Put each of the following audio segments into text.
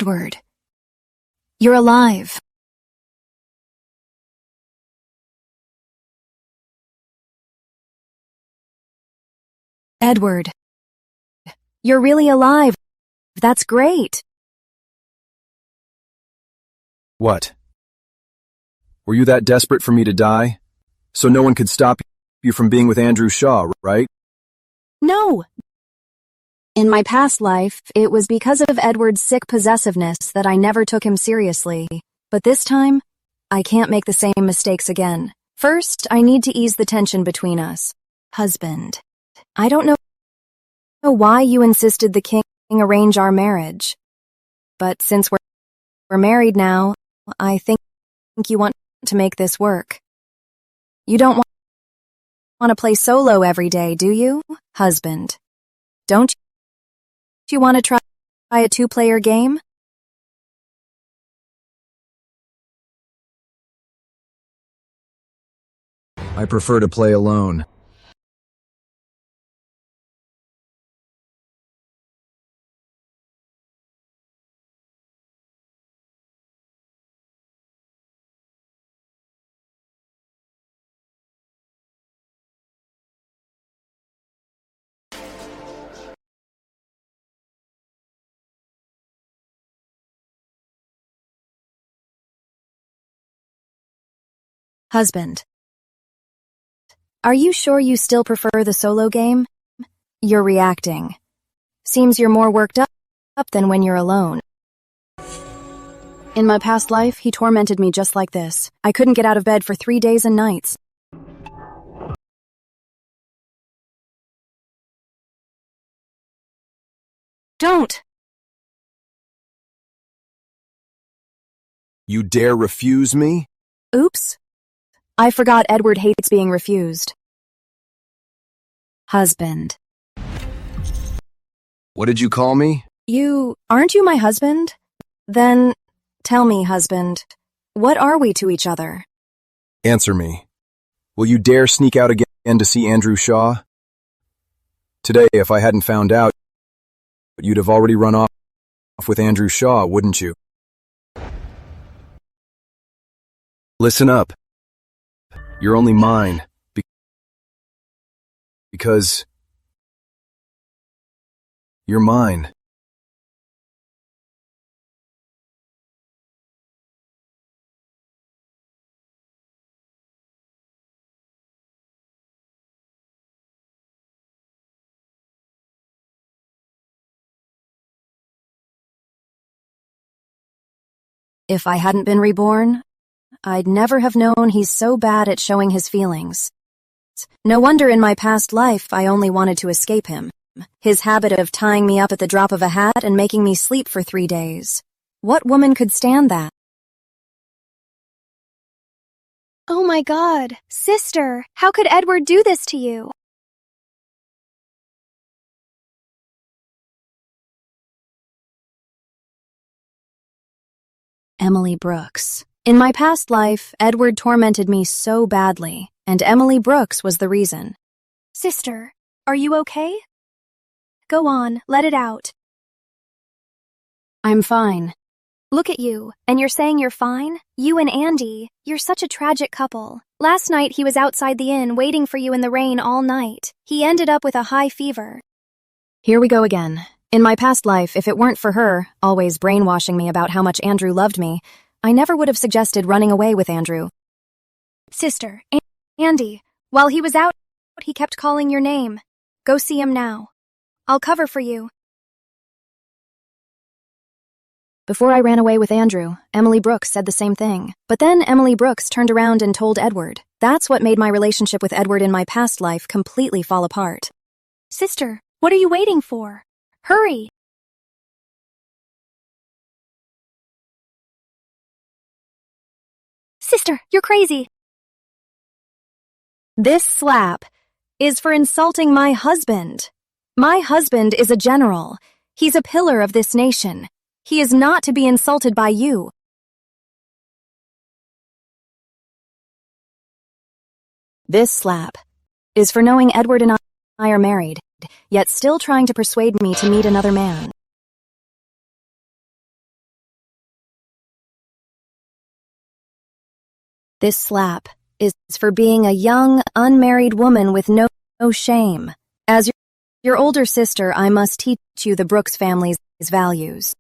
Edward, you're alive. Edward, you're really alive. That's great. What? Were you that desperate for me to die? So no one could stop you from being with Andrew Shaw, right? No. In my past life, it was because of Edward's sick possessiveness that I never took him seriously. But this time, I can't make the same mistakes again. First, I need to ease the tension between us. Husband, I don't know why you insisted the king arrange our marriage. But since we're married now, I think you want to make this work. You don't want to play solo every day, do you, husband? Don't you want to try a two-player game? I prefer to play alone. Husband, are you sure you still prefer the solo game? You're reacting. Seems you're more worked up than when you're alone. In my past life, he tormented me just like this. I couldn't get out of bed for 3 days and nights. Don't! You dare refuse me? Oops. I forgot Edward hates being refused. Husband. What did you call me? Aren't you my husband? Then, tell me, husband, what are we to each other? Answer me. Will you dare sneak out again to see Andrew Shaw? Today, if I hadn't found out, you'd have already run off with Andrew Shaw, wouldn't you? Listen up. You're only mine because you're mine. If I hadn't been reborn, I'd never have known he's so bad at showing his feelings. No wonder in my past life I only wanted to escape him. His habit of tying me up at the drop of a hat and making me sleep for 3 days. What woman could stand that? Oh my God, sister, how could Edward do this to you? Emily Brooks. In my past life, Edward tormented me so badly, and Emily Brooks was the reason. Sister, are you okay? Go on, let it out. I'm fine. Look at you, and you're saying you're fine? You and Andy, you're such a tragic couple. Last night he was outside the inn waiting for you in the rain all night. He ended up with a high fever. Here we go again. In my past life, if it weren't for her, always brainwashing me about how much Andrew loved me, I never would have suggested running away with Andrew. Sister, Andy, while he was out, he kept calling your name. Go see him now. I'll cover for you. Before I ran away with Andrew, Emily Brooks said the same thing. But then Emily Brooks turned around and told Edward. That's what made my relationship with Edward in my past life completely fall apart. Sister, what are you waiting for? Hurry! Sister, you're crazy. This slap is for insulting my husband. My husband is a general. He's a pillar of this nation. He is not to be insulted by you. This slap is for knowing Edward and I are married, yet still trying to persuade me to meet another man. This slap is for being a young, unmarried woman with no shame. As your older sister, I must teach you the Brooks family's values.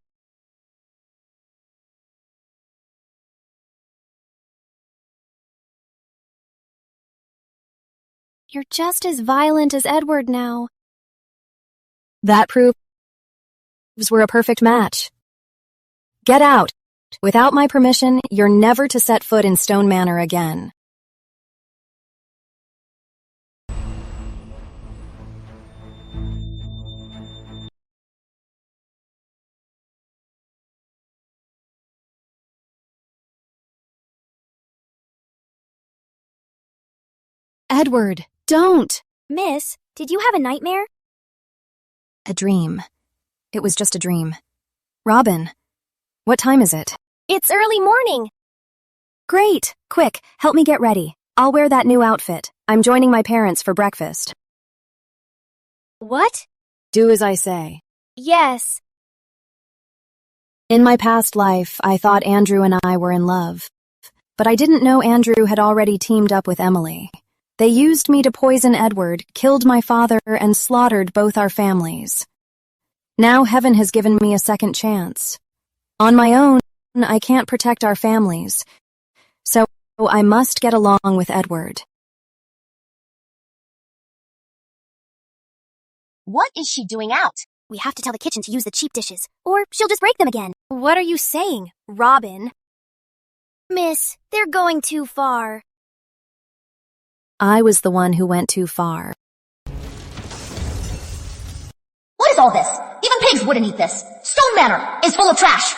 You're just as violent as Edward now. That proves we're a perfect match. Get out. Without my permission, you're never to set foot in Stone Manor again. Edward, don't! Miss, did you have a nightmare? A dream. It was just a dream. Robin, what time is it? It's early morning. Great! Quick, help me get ready. I'll wear that new outfit. I'm joining my parents for breakfast. What? Do as I say. Yes. In my past life, I thought Andrew and I were in love. But I didn't know Andrew had already teamed up with Emily. They used me to poison Edward, killed my father, and slaughtered both our families. Now heaven has given me a second chance. On my own, I can't protect our families. So I must get along with Edward. What is she doing out? We have to tell the kitchen to use the cheap dishes, or she'll just break them again. What are you saying, Robin? Miss, they're going too far. I was the one who went too far. What is all this? Even pigs wouldn't eat this. Stone Manor is full of trash.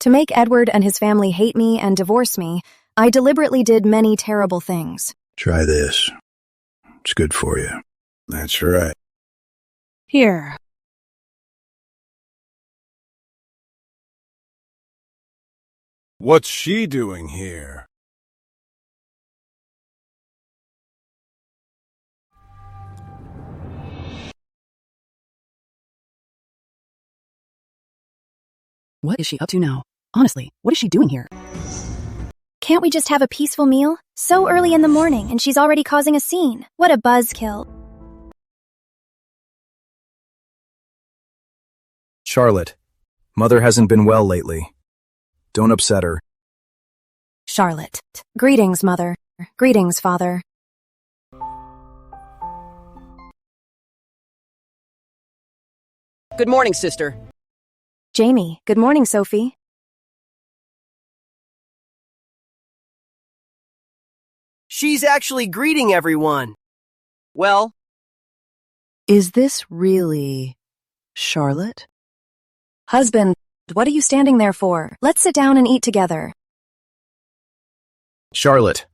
To make Edward and his family hate me and divorce me, I deliberately did many terrible things. Try this. It's good for you. That's right. Here. What's she doing here? What is she up to now? Honestly, what is she doing here? Can't we just have a peaceful meal? So early in the morning, and she's already causing a scene. What a buzzkill. Charlotte, Mother hasn't been well lately. Don't upset her. Charlotte. Greetings, Mother. Greetings, Father. Good morning, sister. Jamie. Good morning, Sophie. She's actually greeting everyone. Well, Is this really Charlotte? Husband, what are you standing there for? Let's sit down and eat together. Charlotte,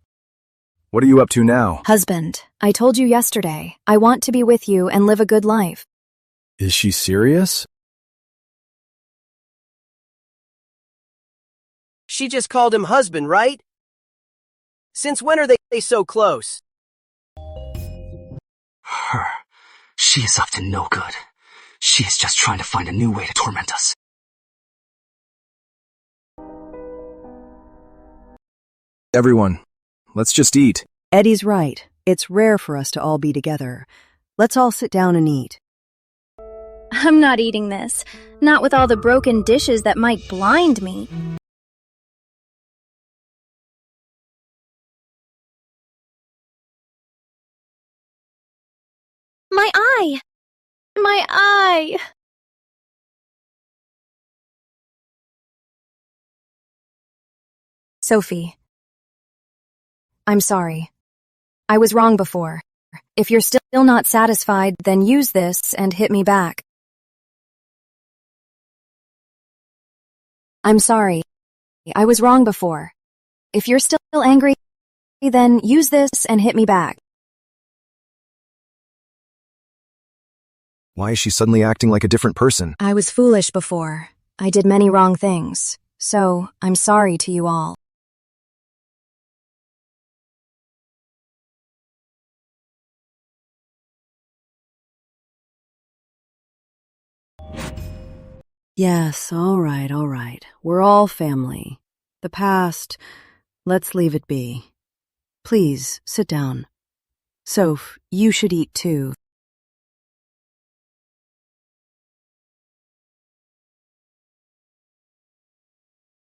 what are you up to now? Husband, I told you yesterday, I want to be with you and live a good life. Is she serious? she just called him husband, right? Since when are they so close? Her. She is up to no good. She is just trying to find a new way to torment us. Everyone, let's just eat. Eddie's right. It's rare for us to all be together. Let's all sit down and eat. I'm not eating this. Not with all the broken dishes that might blind me. My eye! My eye! Sophie. I'm sorry. I was wrong before. If you're still not satisfied, then use this and hit me back. I'm sorry. I was wrong before. If you're still angry, then use this and hit me back. Why is she suddenly acting like a different person? I was foolish before. I did many wrong things. So, I'm sorry to you all. Yes, all right. We're all family. The past, Let's leave it be. Please, sit down. Soph, you should eat too.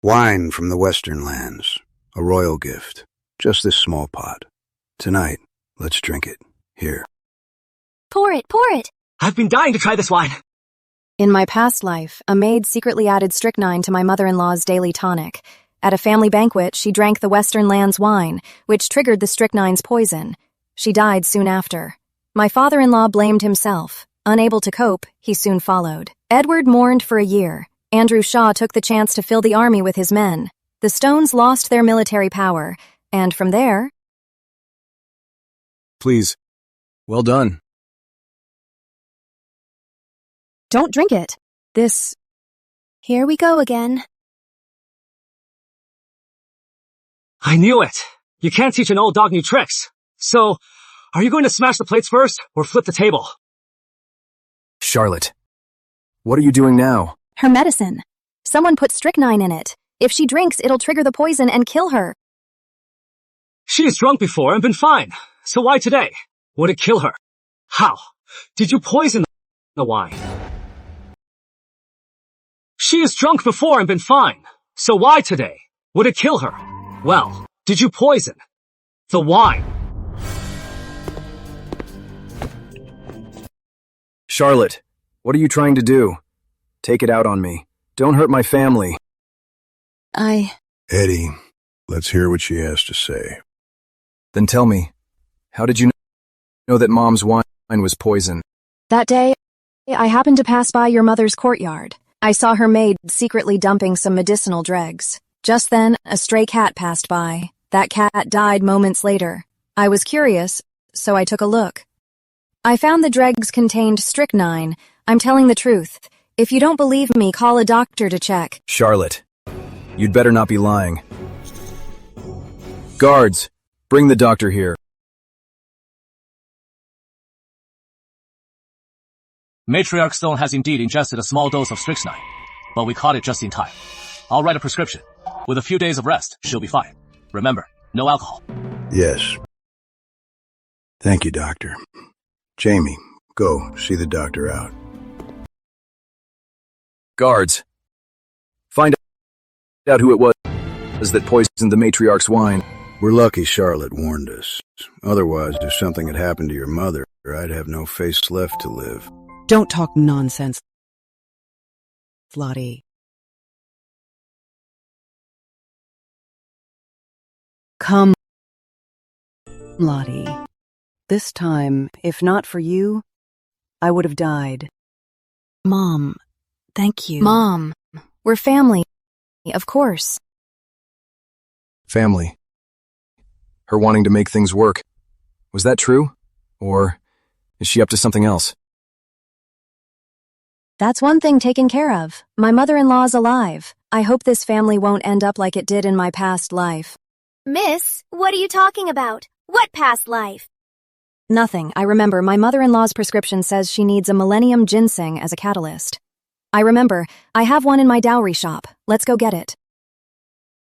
Wine from the western lands. A royal gift. Just this small pot. Tonight, let's drink it. Here. Pour it, pour it. I've been dying to try this wine. In my past life, a maid secretly added strychnine to my mother-in-law's daily tonic. At a family banquet, she drank the Western Lands wine, which triggered the strychnine's poison. She died soon after. My father-in-law blamed himself. Unable to cope, he soon followed. Edward mourned for a year. Andrew Shaw took the chance to fill the army with his men. The Stones lost their military power, and from there... Please. Well done. Don't drink it. Here we go again. I knew it. You can't teach an old dog new tricks. So, are you going to smash the plates first or flip the table? Charlotte. What are you doing now? Her medicine. Someone put strychnine in it. If she drinks, it'll trigger the poison and kill her. She is drunk before and been fine. So why today? Would it kill her? How? Did you poison the wine? She is drunk before and been fine. So why today? Would it kill her? Well, did you poison the wine? Charlotte, what are you trying to do? Take it out on me. Don't hurt my family. Eddie, let's hear what she has to say. Then tell me, how did you know that Mom's wine was poison? That day, I happened to pass by your mother's courtyard. I saw her maid secretly dumping some medicinal dregs. Just then, a stray cat passed by. That cat died moments later. I was curious, so I took a look. I found the dregs contained strychnine. I'm telling the truth. If you don't believe me, call a doctor to check. Charlotte, you'd better not be lying. Guards, bring the doctor here. Matriarch Stone has indeed ingested a small dose of strychnine, but we caught it just in time. I'll write a prescription. With a few days of rest, she'll be fine. Remember, no alcohol. Yes. Thank you, Doctor. Jamie, go see the doctor out. Guards, find out who it was that poisoned the matriarch's wine. We're lucky Charlotte warned us. Otherwise, if something had happened to your mother, I'd have no face left to live. Don't talk nonsense, Lottie. Come, Lottie. This time, if not for you, I would have died. Mom, thank you. Mom, we're family, of course. Family. Her wanting to make things work. Was that true? Or is she up to something else? That's one thing taken care of. My mother-in-law's alive. I hope this family won't end up like it did in my past life. Miss, what are you talking about? What past life? Nothing. I remember my mother-in-law's prescription says she needs a millennium ginseng as a catalyst. I remember. I have one in my dowry shop. Let's go get it.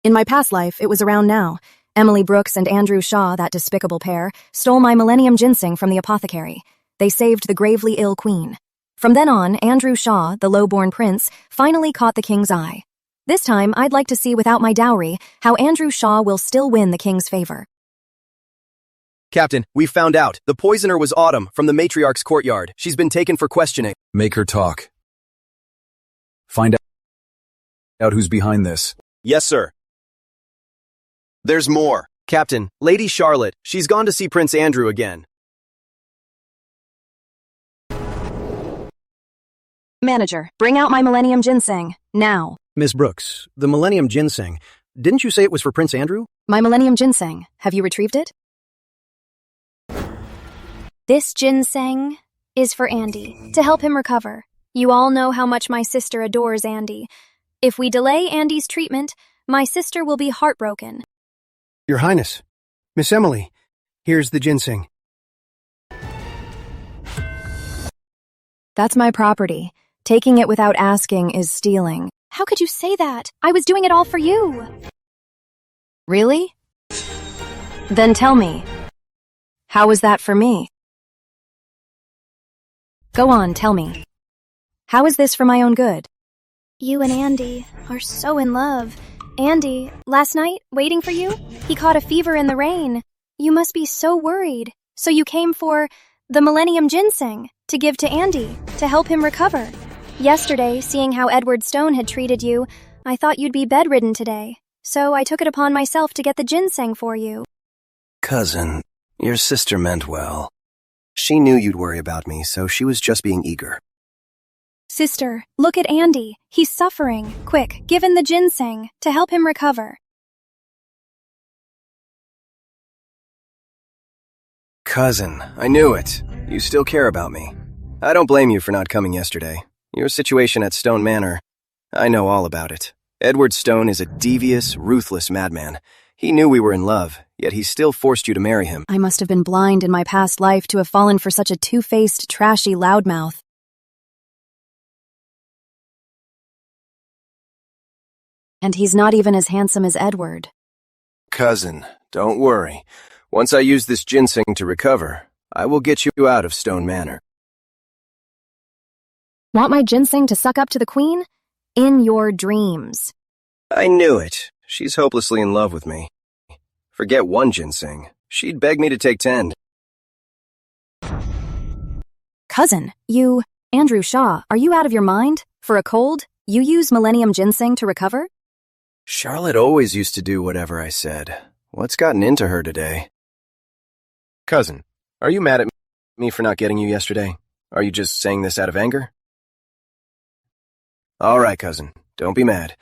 In my past life, it was around now. Emily Brooks and Andrew Shaw, that despicable pair, stole my millennium ginseng from the apothecary. They saved the gravely ill queen. From then on, Andrew Shaw, the low-born prince, finally caught the king's eye. This time, I'd like to see without my dowry how Andrew Shaw will still win the king's favor. Captain, we found out. The poisoner was Autumn from the matriarch's courtyard. She's been taken for questioning. Make her talk. Find out who's behind this. Yes, sir. There's more. Captain, Lady Charlotte, she's gone to see Prince Andrew again. Manager, bring out my millennium ginseng, now. Miss Brooks, the millennium ginseng, didn't you say it was for Prince Andrew? My millennium ginseng, have you retrieved it? This ginseng is for Andy, to help him recover. You all know how much my sister adores Andy. If we delay Andy's treatment, my sister will be heartbroken. Your Highness, Miss Emily, here's the ginseng. That's my property. Taking it without asking is stealing. How could you say that? I was doing it all for you. Really? Then tell me, how was that for me? Go on, tell me. How is this for my own good? You and Andy are so in love. Andy, last night, waiting for you, he caught a fever in the rain. You must be so worried. So you came for the Millennium Ginseng to give to Andy to help him recover. Yesterday, seeing how Edward Stone had treated you, I thought you'd be bedridden today. So I took it upon myself to get the ginseng for you. Cousin, your sister meant well. She knew you'd worry about me, so she was just being eager. Sister, look at Andy. He's suffering. Quick, give him the ginseng to help him recover. Cousin, I knew it. You still care about me. I don't blame you for not coming yesterday. Your situation at Stone Manor, I know all about it. Edward Stone is a devious, ruthless madman. He knew we were in love, yet he still forced you to marry him. I must have been blind in my past life to have fallen for such a two-faced, trashy loudmouth. And he's not even as handsome as Edward. Cousin, don't worry. Once I use this ginseng to recover, I will get you out of Stone Manor. Want my ginseng to suck up to the queen? In your dreams. I knew it. She's hopelessly in love with me. Forget one ginseng. She'd beg me to take 10. Cousin, Andrew Shaw, are you out of your mind? For a cold, you use Millennium Ginseng to recover? Charlotte always used to do whatever I said. What's gotten into her today? Cousin, are you mad at me for not getting you yesterday? Are you just saying this out of anger? All right, cousin. Don't be mad.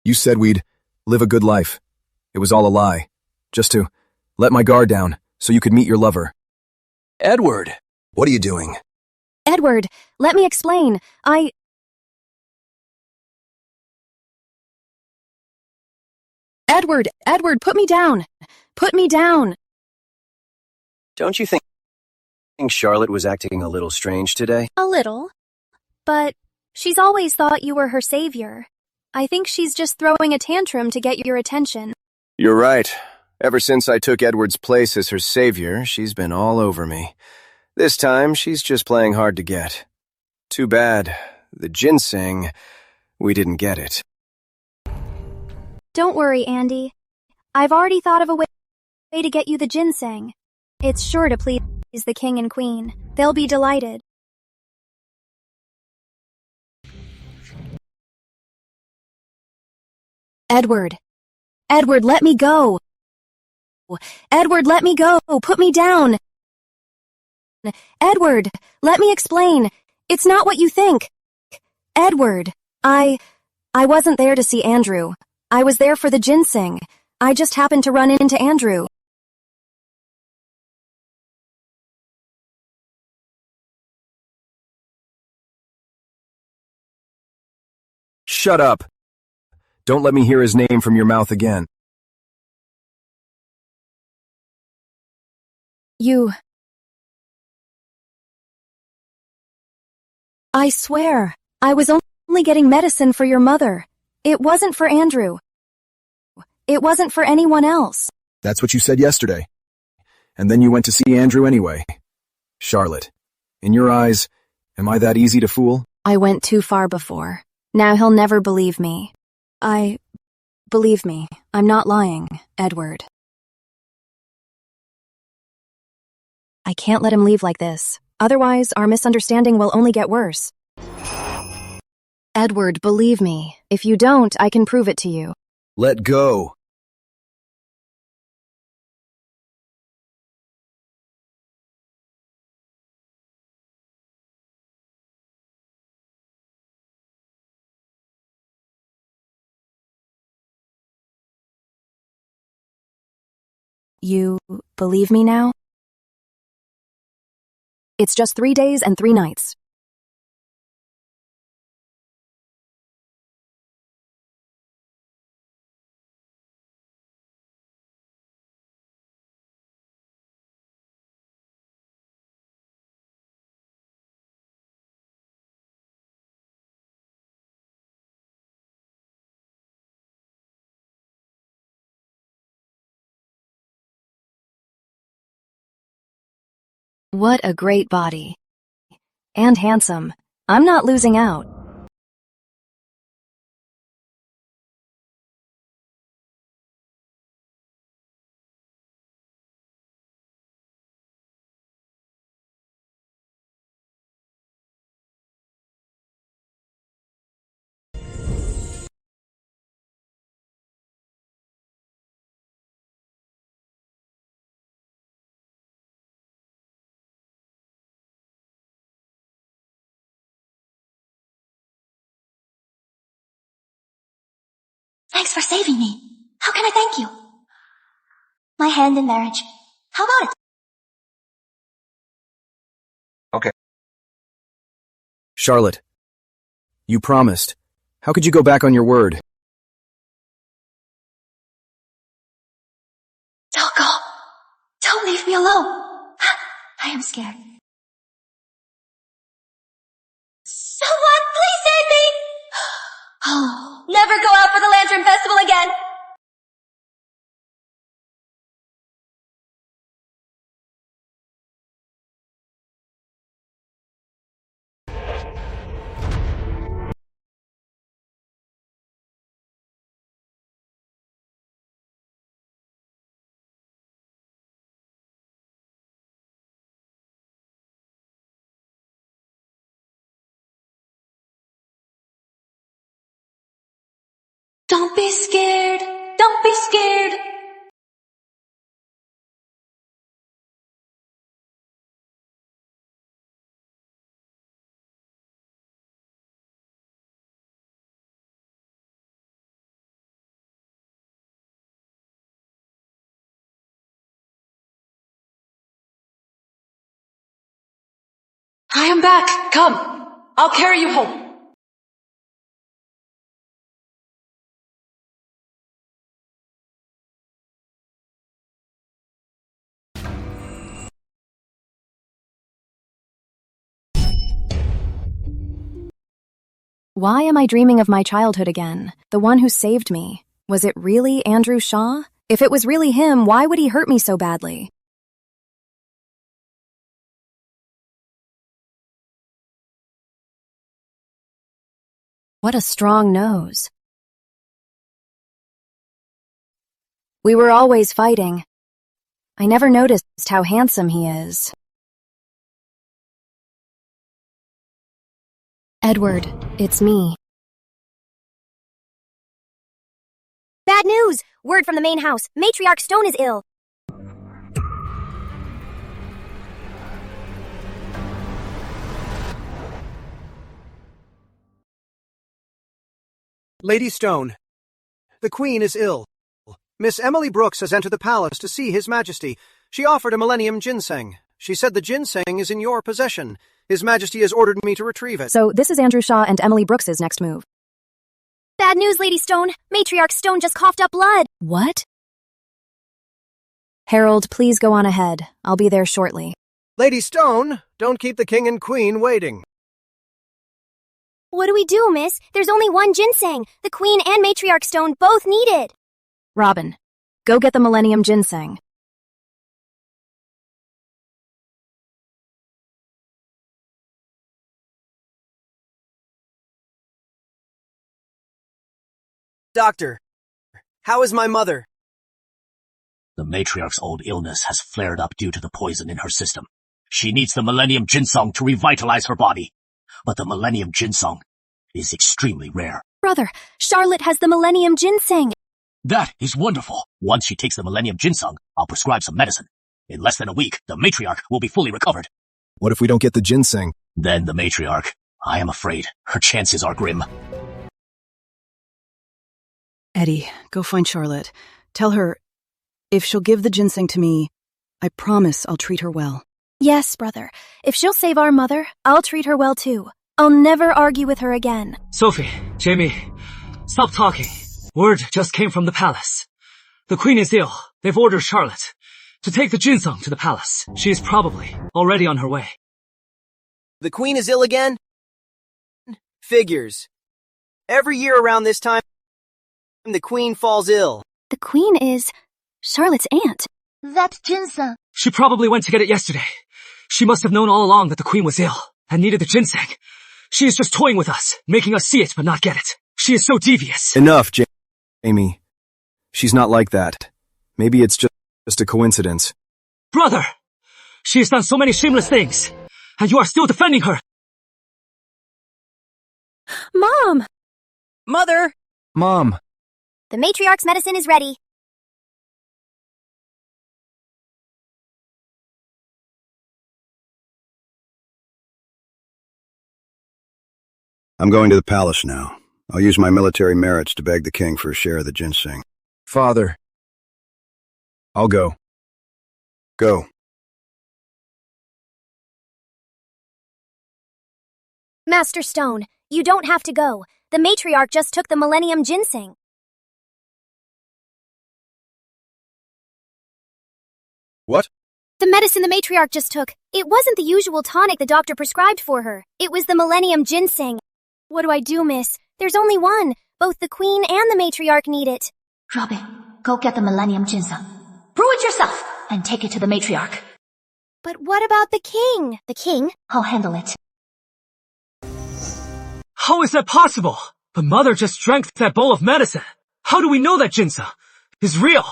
You said we'd live a good life. It was all a lie. Just to let my guard down so you could meet your lover. Edward, what are you doing? Edward, let me explain. Edward, put me down. Put me down. Don't you think Charlotte was acting a little strange today? A little. But she's always thought you were her savior. I think she's just throwing a tantrum to get your attention. You're right. Ever since I took Edward's place as her savior, she's been all over me. This time, she's just playing hard to get. Too bad. The ginseng, we didn't get it. Don't worry, Andy. I've already thought of a way to get you the ginseng. It's sure to please the king and queen. They'll be delighted. Edward, let me go. Edward, let me go. Put me down. Edward, let me explain. It's not what you think. Edward, I wasn't there to see Andrew. I was there for the ginseng. I just happened to run into Andrew. Shut up. Don't let me hear his name from your mouth again. I swear, I was only getting medicine for your mother. It wasn't for Andrew. It wasn't for anyone else. That's what you said yesterday. And then you went to see Andrew anyway. Charlotte, in your eyes, am I that easy to fool? I went too far before. Now he'll never believe me. Believe me, I'm not lying, Edward. I can't let him leave like this. Otherwise, our misunderstanding will only get worse. Edward, believe me. If you don't, I can prove it to you. Let go. You believe me now? It's just 3 days and 3 nights. What a great body. And handsome. I'm not losing out. Thanks for saving me. How can I thank you? My hand in marriage. How about it? Okay. Charlotte, you promised. How could you go back on your word? Don't go. Don't leave me alone. I am scared. Someone, please save me! Oh, never go out for the Lantern Festival again! Don't be scared. Don't be scared. I am back. Come. I'll carry you home. Why am I dreaming of my childhood again? The one who saved me. Was it really Andrew Shaw? If it was really him, why would he hurt me so badly? What a strong nose. We were always fighting. I never noticed how handsome he is. Edward, it's me. Bad news! Word from the main house. Matriarch Stone is ill. Lady Stone, the Queen is ill. Miss Emily Brooks has entered the palace to see His Majesty. She offered a Millennium Ginseng. She said the ginseng is in your possession. His Majesty has ordered me to retrieve it. So this is Andrew Shaw and Emily Brooks's next move. Bad news, Lady Stone. Matriarch Stone just coughed up blood. What? Harold, please go on ahead. I'll be there shortly. Lady Stone, don't keep the King and Queen waiting. What do we do, miss? There's only one ginseng. The Queen and Matriarch Stone both need it. Robin, go get the Millennium Ginseng. Doctor, how is my mother? The matriarch's old illness has flared up due to the poison in her system. She needs the Millennium Ginseng to revitalize her body. But the Millennium Ginseng is extremely rare. Brother, Charlotte has the Millennium Ginseng. That is wonderful. Once she takes the Millennium Ginseng, I'll prescribe some medicine. In less than a week, the matriarch will be fully recovered. What if we don't get the ginseng? Then the matriarch, I am afraid, her chances are grim. Eddie, go find Charlotte. Tell her, if she'll give the ginseng to me, I promise I'll treat her well. Yes, brother. If she'll save our mother, I'll treat her well too. I'll never argue with her again. Sophie, Jamie, stop talking. Word just came from the palace. The Queen is ill. They've ordered Charlotte to take the ginseng to the palace. She is probably already on her way. The Queen is ill again? Figures. Every year around this time, the Queen falls ill. The Queen is Charlotte's aunt. That ginseng. She probably went to get it yesterday. She must have known all along that the queen was ill and needed the ginseng. She is just toying with us, making us see it but not get it. She is so devious. Enough, Jamie. She's not like that. Maybe it's just a coincidence. Brother! She has done so many shameless things, and you are still defending her! Mom! Mother! Mom! The matriarch's medicine is ready. I'm going to the palace now. I'll use my military merits to beg the king for a share of the ginseng. Father. I'll go. Go. Master Stone, you don't have to go. The matriarch just took the Millennium Ginseng. What? The medicine the matriarch just took. It wasn't the usual tonic the doctor prescribed for her. It was the Millennium Ginseng. What do I do, miss? There's only one. Both the queen and the matriarch need it. Robin, go get the Millennium Ginseng. Brew it yourself and take it to the matriarch. But what about the king? The king? I'll handle it. How is that possible? The mother just drank that bowl of medicine. How do we know that ginseng is real?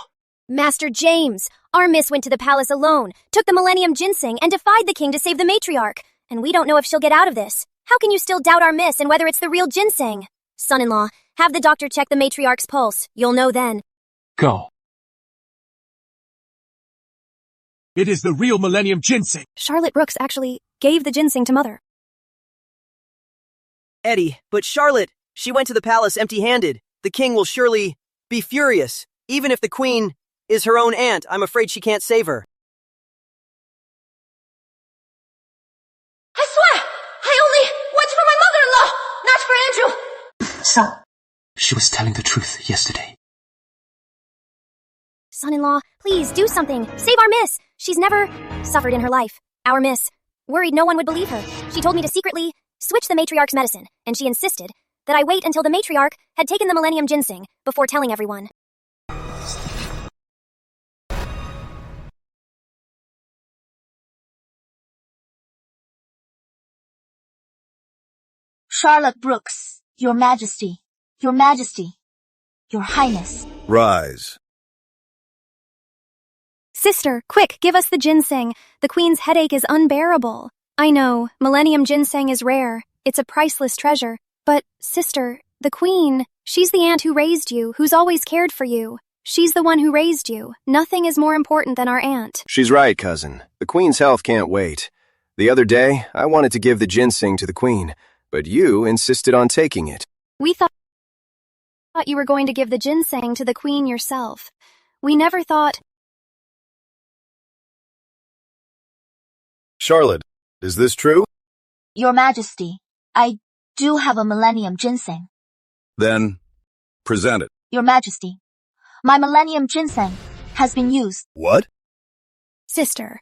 Master James, our miss went to the palace alone, took the Millennium Ginseng, and defied the king to save the matriarch. And we don't know if she'll get out of this. How can you still doubt our miss and whether it's the real ginseng? Son-in-law, have the doctor check the matriarch's pulse. You'll know then. Go. It is the real Millennium Ginseng. Charlotte Brooks actually gave the ginseng to Mother. Eddie, but Charlotte, she went to the palace empty-handed. The king will surely be furious. Even if the queen is her own aunt, I'm afraid she can't save her. I swear, I only went for my mother-in-law, not for Andrew. So, she was telling the truth yesterday. Son-in-law, please do something. Save our miss. She's never suffered in her life. Our miss. Worried no one would believe her. She told me to secretly switch the matriarch's medicine, and she insisted that I wait until the matriarch had taken the Millennium Ginseng before telling everyone. Charlotte Brooks, Your Majesty, Your Majesty, Your Highness. Rise. Sister, quick, give us the ginseng. The queen's headache is unbearable. I know, Millennium Ginseng is rare. It's a priceless treasure. But, sister, the queen, she's the aunt who raised you, who's always cared for you. She's the one who raised you. Nothing is more important than our aunt. She's right, cousin. The queen's health can't wait. The other day, I wanted to give the ginseng to the queen, but you insisted on taking it. We thought you were going to give the ginseng to the queen yourself. We never thought... Charlotte, is this true? Your Majesty, I do have a Millennium Ginseng. Then, present it. Your Majesty, my Millennium Ginseng has been used. What? Sister,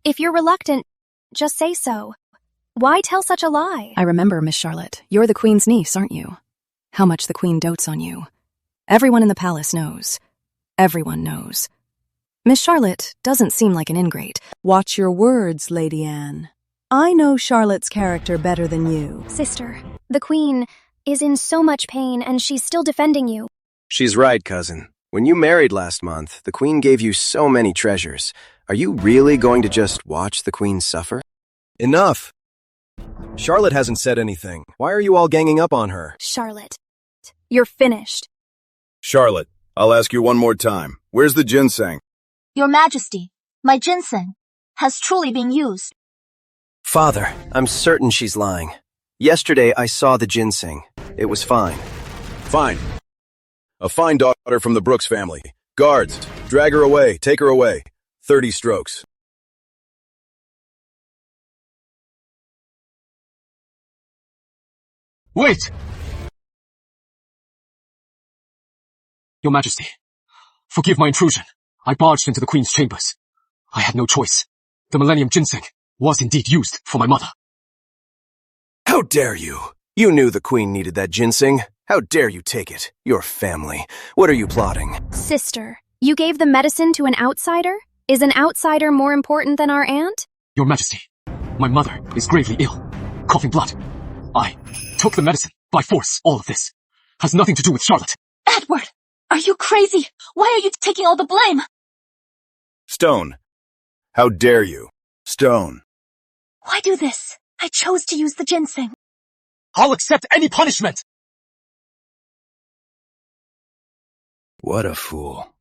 if you're reluctant, just say so. Why tell such a lie? I remember, Miss Charlotte. You're the queen's niece, aren't you? How much the queen dotes on you. Everyone in the palace knows. Everyone knows. Miss Charlotte doesn't seem like an ingrate. Watch your words, Lady Anne. I know Charlotte's character better than you. Sister, the queen is in so much pain and she's still defending you. She's right, cousin. When you married last month, the queen gave you so many treasures. Are you really going to just watch the queen suffer? Enough! Charlotte hasn't said anything. Why are you all ganging up on her? Charlotte, you're finished. Charlotte, I'll ask you one more time. Where's the ginseng? Your Majesty, my ginseng has truly been used. Father, I'm certain she's lying. Yesterday, I saw the ginseng. It was fine. Fine. A fine daughter from the Brooks family. Guards, drag her away, take her away. 30 strokes. Wait! Your Majesty, forgive my intrusion. I barged into the Queen's chambers. I had no choice. The Millennium Ginseng was indeed used for my mother. How dare you? You knew the Queen needed that ginseng. How dare you take it? Your family. What are you plotting? Sister, you gave the medicine to an outsider? Is an outsider more important than our aunt? Your Majesty, my mother is gravely ill, coughing blood. I took the medicine by force. All of this has nothing to do with Charlotte. Edward, are you crazy? Why are you taking all the blame? Stone, how dare you? Stone. Why do this? I chose to use the ginseng. I'll accept any punishment! What a fool.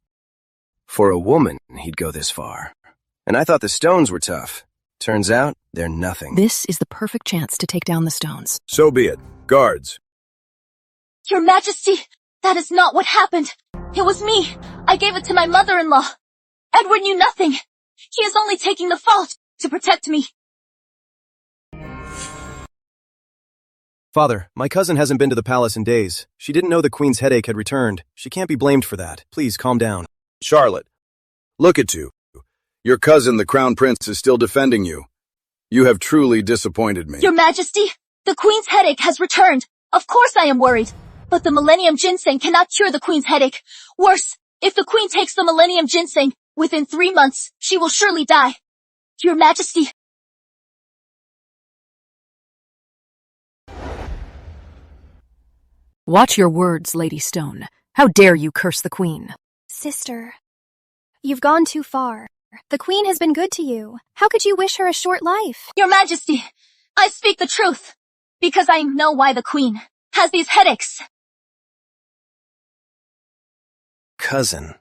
For a woman, he'd go this far. And I thought the stones were tough. Turns out, they're nothing. This is the perfect chance to take down the stones. So be it. Guards. Your Majesty, that is not what happened. It was me. I gave it to my mother-in-law. Edward knew nothing. He is only taking the fault to protect me. Father, my cousin hasn't been to the palace in days. She didn't know the Queen's headache had returned. She can't be blamed for that. Please, calm down. Charlotte, look at you. Your cousin, the Crown Prince, is still defending you. You have truly disappointed me. Your Majesty, the Queen's headache has returned. Of course I am worried. But the Millennium Ginseng cannot cure the Queen's headache. Worse, if the Queen takes the Millennium Ginseng, within 3 months, she will surely die. Your Majesty. Watch your words, Lady Stone. How dare you curse the Queen? Sister, you've gone too far. The Queen has been good to you. How could you wish her a short life? Your Majesty, I speak the truth. Because I know why the Queen has these headaches. Cousin.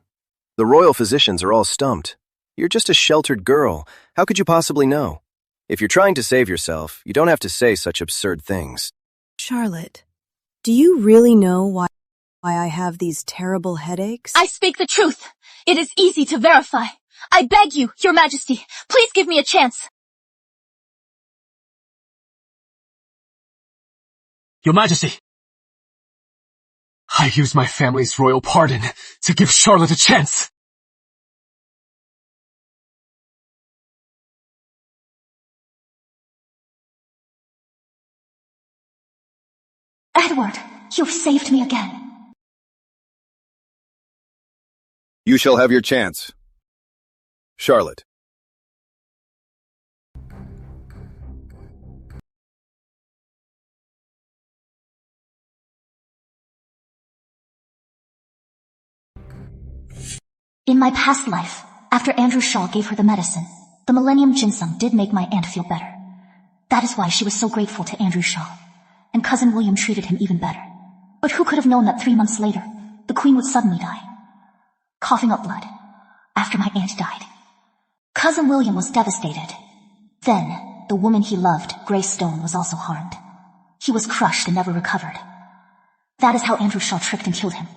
The royal physicians are all stumped. You're just a sheltered girl. How could you possibly know? If you're trying to save yourself, you don't have to say such absurd things. Charlotte, do you really know why I have these terrible headaches? I speak the truth. It is easy to verify. I beg you, Your Majesty, please give me a chance. Your Majesty, I used my family's royal pardon to give Charlotte a chance. Edward, you've saved me again. You shall have your chance. Charlotte. In my past life, after Andrew Shaw gave her the medicine, the Millennium Ginseng did make my aunt feel better. That is why she was so grateful to Andrew Shaw, and Cousin William treated him even better. But who could have known that 3 months later, the Queen would suddenly die, coughing up blood, after my aunt died. Cousin William was devastated. Then, the woman he loved, Grace Stone, was also harmed. He was crushed and never recovered. That is how Andrew Shaw tricked and killed him.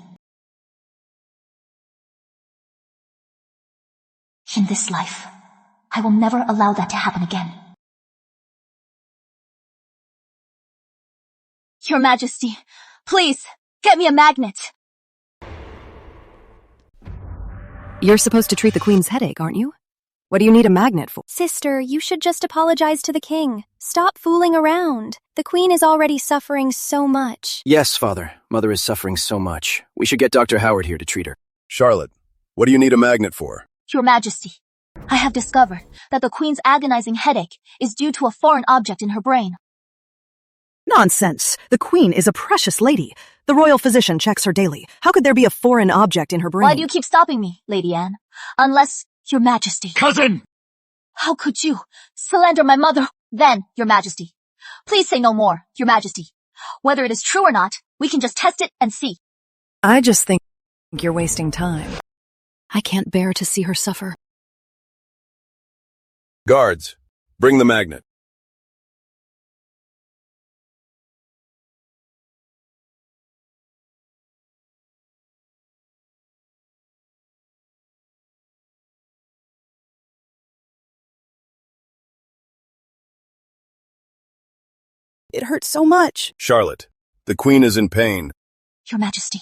In this life, I will never allow that to happen again. Your Majesty, please, get me a magnet. You're supposed to treat the Queen's headache, aren't you? What do you need a magnet for? Sister, you should just apologize to the king. Stop fooling around. The Queen is already suffering so much. Yes, Father. Mother is suffering so much. We should get Dr. Howard here to treat her. Charlotte, what do you need a magnet for? Your Majesty, I have discovered that the Queen's agonizing headache is due to a foreign object in her brain. Nonsense! The Queen is a precious lady. The royal physician checks her daily. How could there be a foreign object in her brain? Why do you keep stopping me, Lady Anne? Unless, Your Majesty. Cousin! How could you slander my mother? Then, Your Majesty. Please say no more, Your Majesty. Whether it is true or not, we can just test it and see. I just think you're wasting time. I can't bear to see her suffer. Guards, bring the magnet. It hurts so much. Charlotte, the Queen is in pain. Your Majesty,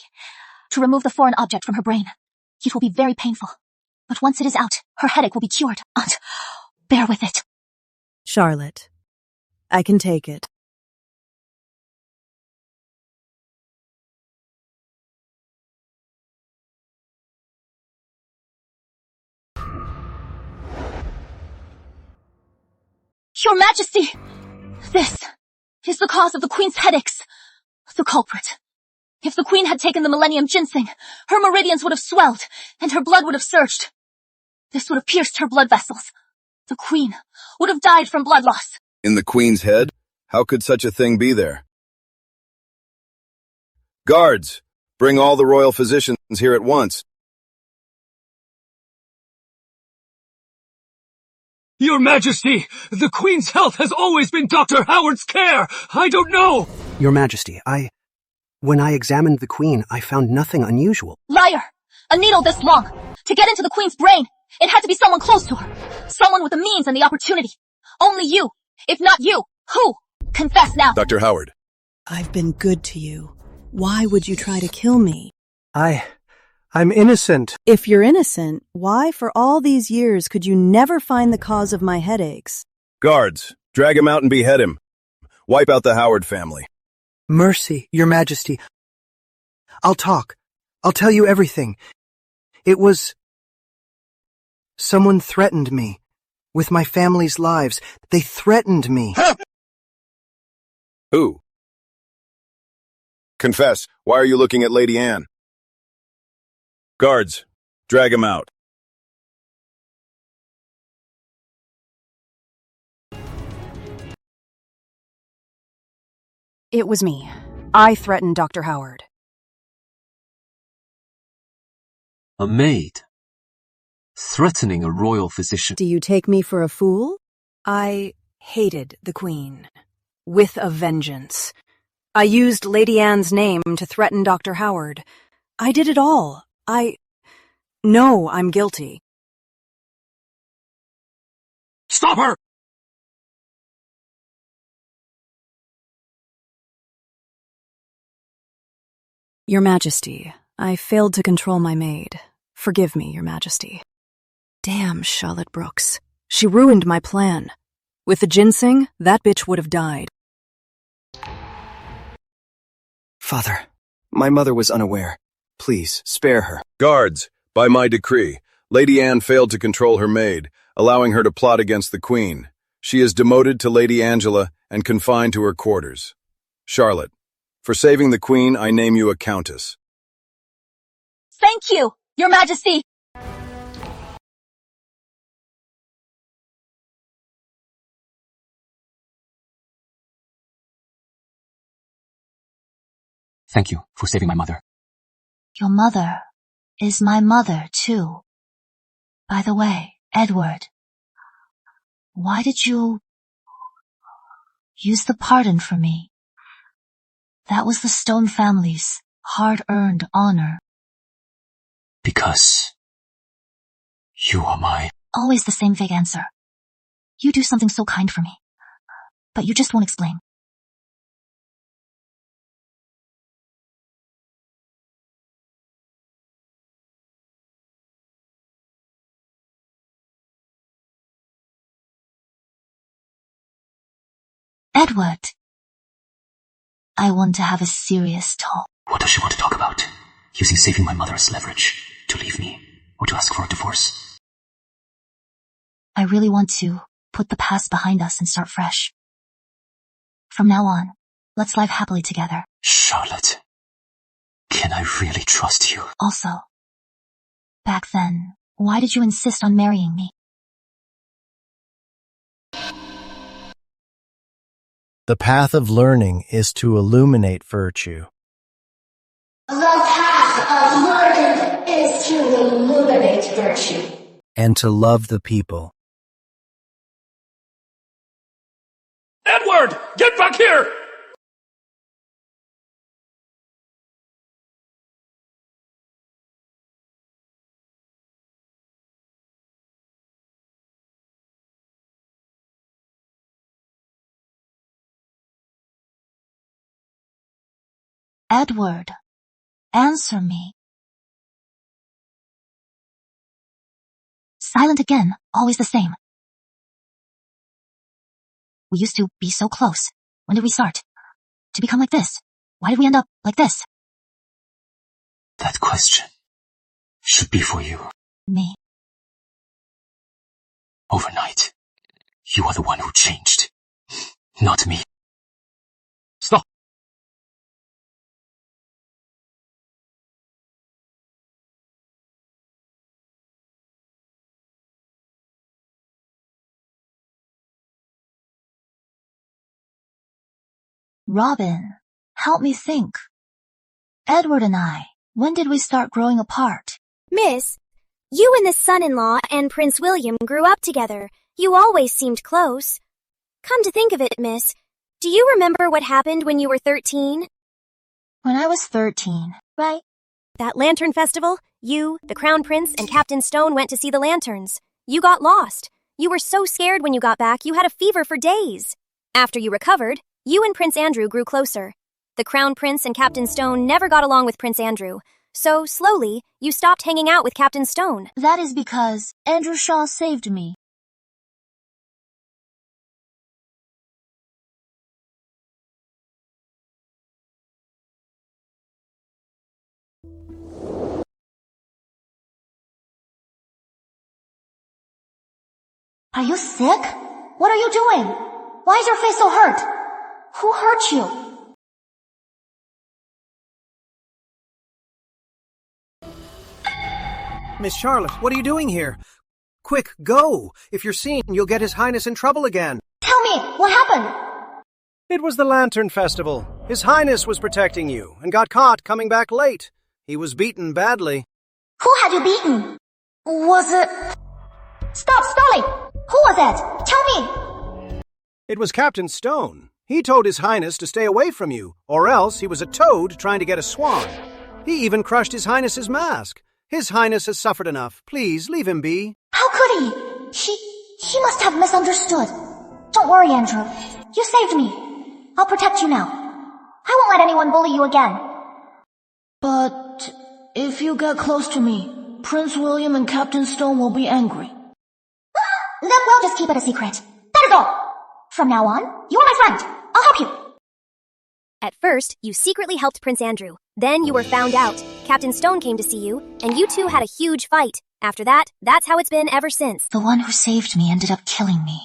to remove the foreign object from her brain, it will be very painful. But once it is out, her headache will be cured. Aunt, bear with it. Charlotte, I can take it. Your Majesty! This is the cause of the Queen's headaches. The culprit. If the Queen had taken the Millennium Ginseng, her meridians would have swelled, and her blood would have surged. This would have pierced her blood vessels. The Queen would have died from blood loss. In the Queen's head? How could such a thing be there? Guards, bring all the royal physicians here at once. Your Majesty, the Queen's health has always been Dr. Howard's care. I don't know. Your Majesty, when I examined the Queen, I found nothing unusual. Liar! A needle this long. To get into the Queen's brain, it had to be someone close to her. Someone with the means and the opportunity. Only you. If not you, who? Confess now. Dr. Howard. I've been good to you. Why would you try to kill me? I'm innocent. If you're innocent, why for all these years could you never find the cause of my headaches? Guards, drag him out and behead him. Wipe out the Howard family. Mercy, Your Majesty. I'll talk. I'll tell you everything. It was... Someone threatened me. With my family's lives. They threatened me. Who? Confess, why are you looking at Lady Anne? Guards, drag him out. It was me. I threatened Dr. Howard. A maid? Threatening a royal physician? Do you take me for a fool? I hated the Queen. With a vengeance. I used Lady Anne's name to threaten Dr. Howard. I did it all. I know I'm guilty. Stop her! Your Majesty, I failed to control my maid. Forgive me, Your Majesty. Damn Charlotte Brooks. She ruined my plan. With the ginseng, that bitch would have died. Father, my mother was unaware. Please, spare her. Guards, by my decree, Lady Anne failed to control her maid, allowing her to plot against the Queen. She is demoted to Lady Angela and confined to her quarters. Charlotte, for saving the Queen, I name you a Countess. Thank you, Your Majesty! Thank you for saving my mother. Your mother is my mother, too. By the way, Edward, why did you use the pardon for me? That was the Stone family's hard-earned honor. Because you are my... Always the same vague answer. You do something so kind for me, but you just won't explain. Edward, I want to have a serious talk. What does she want to talk about? Using saving my mother as leverage to leave me or to ask for a divorce? I really want to put the past behind us and start fresh. From now on, let's live happily together. Charlotte, can I really trust you? Also, back then, why did you insist on marrying me? The path of learning is to illuminate virtue. The path of learning is to illuminate virtue. And to love the people. Edward! Get back here! Edward, answer me. Silent again, always the same. We used to be so close. When did we start? To become like this? Why did we end up like this? That question should be for you. Me. Overnight, You are the one who changed, not me. Stop! Robin, help me think. Edward and I, when did we start growing apart? Miss, you and the son-in-law and Prince William grew up together. You always seemed close. Come to think of it, miss, do you remember what happened when you were 13? When I was 13, right? That lantern festival, you, the Crown Prince, and Captain Stone went to see the lanterns. You got lost. You were so scared when you got back, you had a fever for days. After you recovered, you and Prince Andrew grew closer. The Crown Prince and Captain Stone never got along with Prince Andrew, so slowly, you stopped hanging out with Captain Stone. That is because Andrew Shaw saved me. Are you sick? What are you doing? Why is your face so hurt? Who hurt you? Miss Charlotte, what are you doing here? Quick, go! If you're seen, you'll get His Highness in trouble again. Tell me, what happened? It was the Lantern Festival. His Highness was protecting you and got caught coming back late. He was beaten badly. Who had you beaten? Was it... Stop stalling! Who was it? Tell me! It was Captain Stone. He told His Highness to stay away from you, or else he was a toad trying to get a swan. He even crushed His Highness's mask. His Highness has suffered enough. Please, leave him be. How could he? He must have misunderstood. Don't worry, Andrew. You saved me. I'll protect you now. I won't let anyone bully you again. But if you get close to me, Prince William and Captain Stone will be angry. Then we'll just keep it a secret. That is all. From now on, you are my friend. I'll help you. At first, you secretly helped Prince Andrew. Then you were found out. Captain Stone came to see you, and you two had a huge fight. After that, that's how it's been ever since. The one who saved me ended up killing me.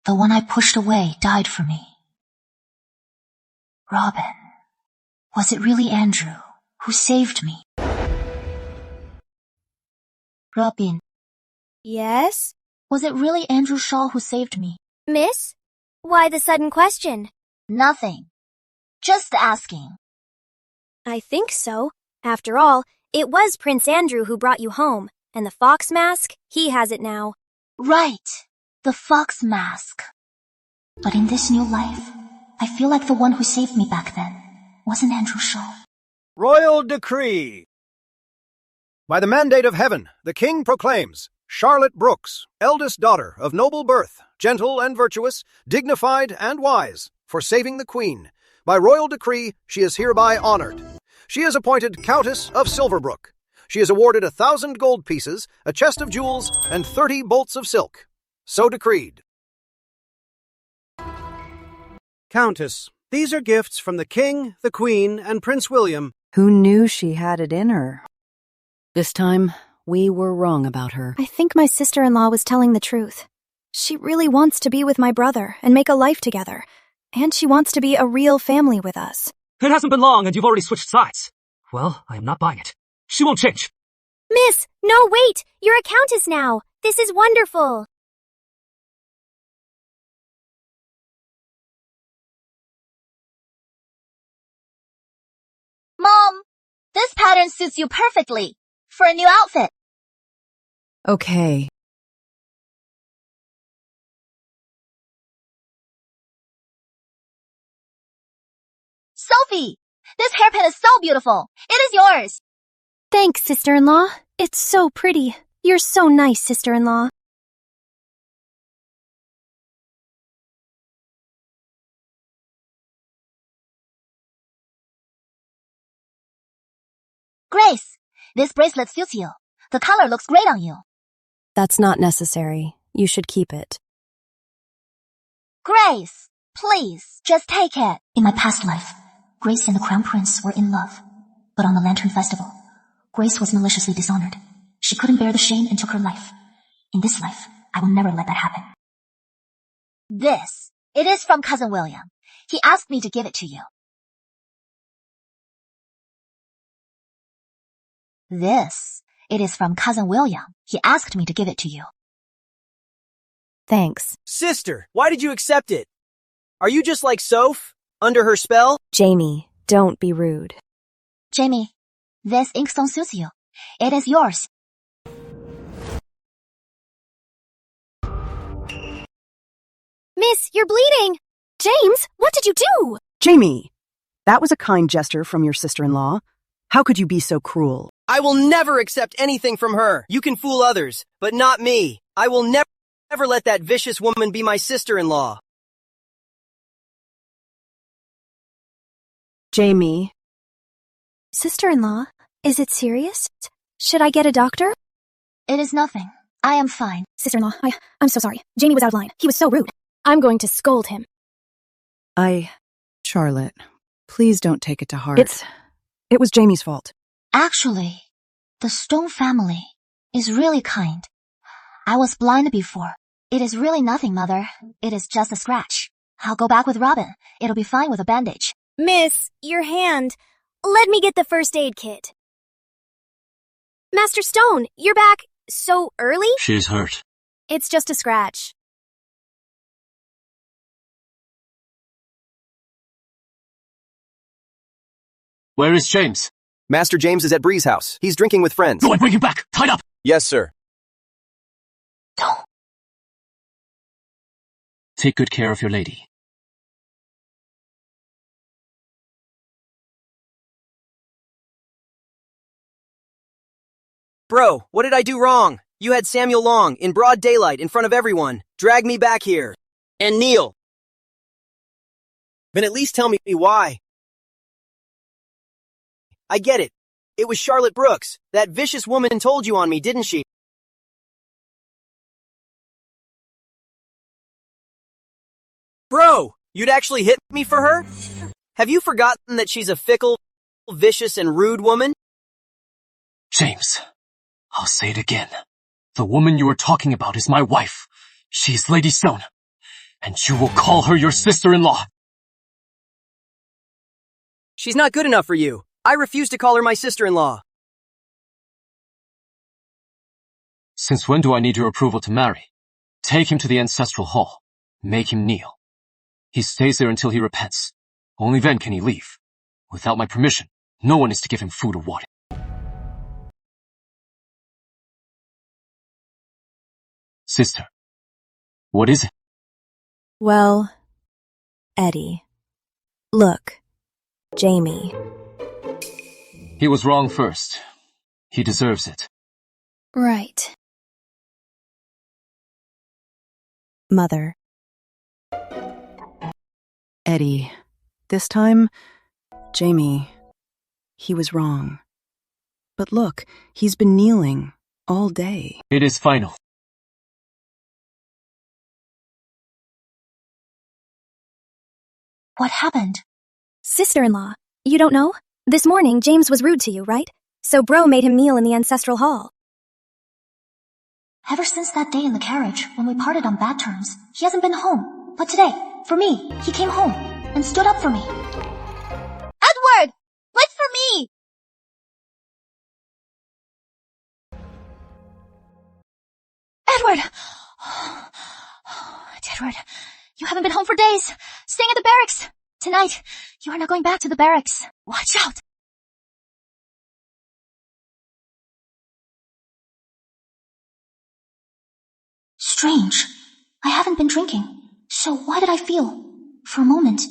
The one I pushed away died for me. Robin, was it really Andrew who saved me? Robin. Yes? Was it really Andrew Shaw who saved me? Miss? Why the sudden question? Nothing. Just asking. I think so. After all, it was Prince Andrew who brought you home, and the fox mask, he has it now. Right. The fox mask. But in this new life, I feel like the one who saved me back then wasn't Andrew Shaw. Royal decree. By the mandate of heaven, the king proclaims Charlotte Brooks, eldest daughter of noble birth, gentle and virtuous, dignified and wise, for saving the queen. By royal decree, she is hereby honored. She is appointed Countess of Silverbrook. She is awarded 1,000 gold pieces, a chest of jewels, and 30 bolts of silk. So decreed. Countess, these are gifts from the king, the queen, and Prince William. Who knew she had it in her? This time, we were wrong about her. I think my sister-in-law was telling the truth. She really wants to be with my brother and make a life together. And she wants to be a real family with us. It hasn't been long and you've already switched sides. Well, I am not buying it. She won't change. Miss, no wait! You're a countess now! This is wonderful! Mom, this pattern suits you perfectly. For a new outfit. Okay. Sophie, this hairpin is so beautiful. It is yours. Thanks, sister-in-law. It's so pretty. You're so nice, sister-in-law. Grace, this bracelet suits you. The color looks great on you. That's not necessary. You should keep it. Grace, please, just take it. In my past life, Grace and the Crown Prince were in love. But on the Lantern Festival, Grace was maliciously dishonored. She couldn't bear the shame and took her life. In this life, I will never let that happen. This. It is from Cousin William. He asked me to give it to you. This. It is from Cousin William. He asked me to give it to you. Thanks. Sister, why did you accept it? Are you just like Soph? Under her spell? Jamie, don't be rude. Jamie, this inkstone suits you. It is yours. Miss, you're bleeding! James, what did you do? Jamie, that was a kind gesture from your sister-in-law. How could you be so cruel? I will never accept anything from her. You can fool others, but not me. I will never let that vicious woman be my sister-in-law. Jamie. Sister-in-law, is it serious? Should I get a doctor? It is nothing. I am fine. Sister-in-law, I'm so sorry. Jamie was out of line. He was so rude. I'm going to scold him. Charlotte, please don't take it to heart. It was Jamie's fault. Actually, the Stone family is really kind. I was blind before. It is really nothing, Mother. It is just a scratch. I'll go back with Robin. It'll be fine with a bandage. Miss, your hand. Let me get the first aid kit. Master Stone, you're back so early? She's hurt. It's just a scratch. Where is James? Master James is at Bree's house. He's drinking with friends. Go and bring him back! Tied up! Yes, sir. Take good care of your lady. Bro, what did I do wrong? You had Samuel Long, in broad daylight, in front of everyone, drag me back here. And kneel. Then at least tell me why. I get it. It was Charlotte Brooks. That vicious woman told you on me, didn't she? Bro, you'd actually hit me for her? Have you forgotten that she's a fickle, vicious, and rude woman? James, I'll say it again. The woman you are talking about is my wife. She is Lady Stone. And you will call her your sister-in-law. She's not good enough for you. I refuse to call her my sister-in-law. Since when do I need your approval to marry? Take him to the ancestral hall. Make him kneel. He stays there until he repents. Only then can he leave. Without my permission, no one is to give him food or water. Sister, what is it? Well, Eddie. Look, Jamie. He was wrong first. He deserves it. Right. Mother. Eddie, this time, Jamie, he was wrong. But look, he's been kneeling all day. It is final. What happened? Sister-in-law, you don't know? This morning, James was rude to you, right? So Bro made him kneel in the ancestral hall. Ever since that day in the carriage, when we parted on bad terms, he hasn't been home. But today, for me, he came home and stood up for me. Edward! Wait for me! Edward! Edward, you haven't been home for days. Staying at the barracks. Tonight, you are not going back to the barracks. Watch out! Strange. I haven't been drinking. So why did I feel, for a moment,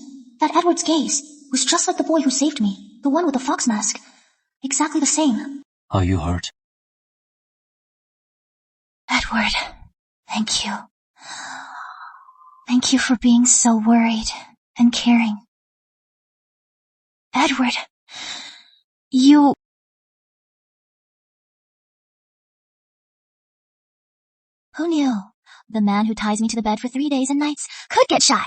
that Edward's gaze was just like the boy who saved me, the one with the fox mask. Exactly the same. Are you hurt? Edward, thank you. Thank you for being so worried and caring. Edward, you... Who knew? The man who ties me to the bed for 3 days and nights could get shy.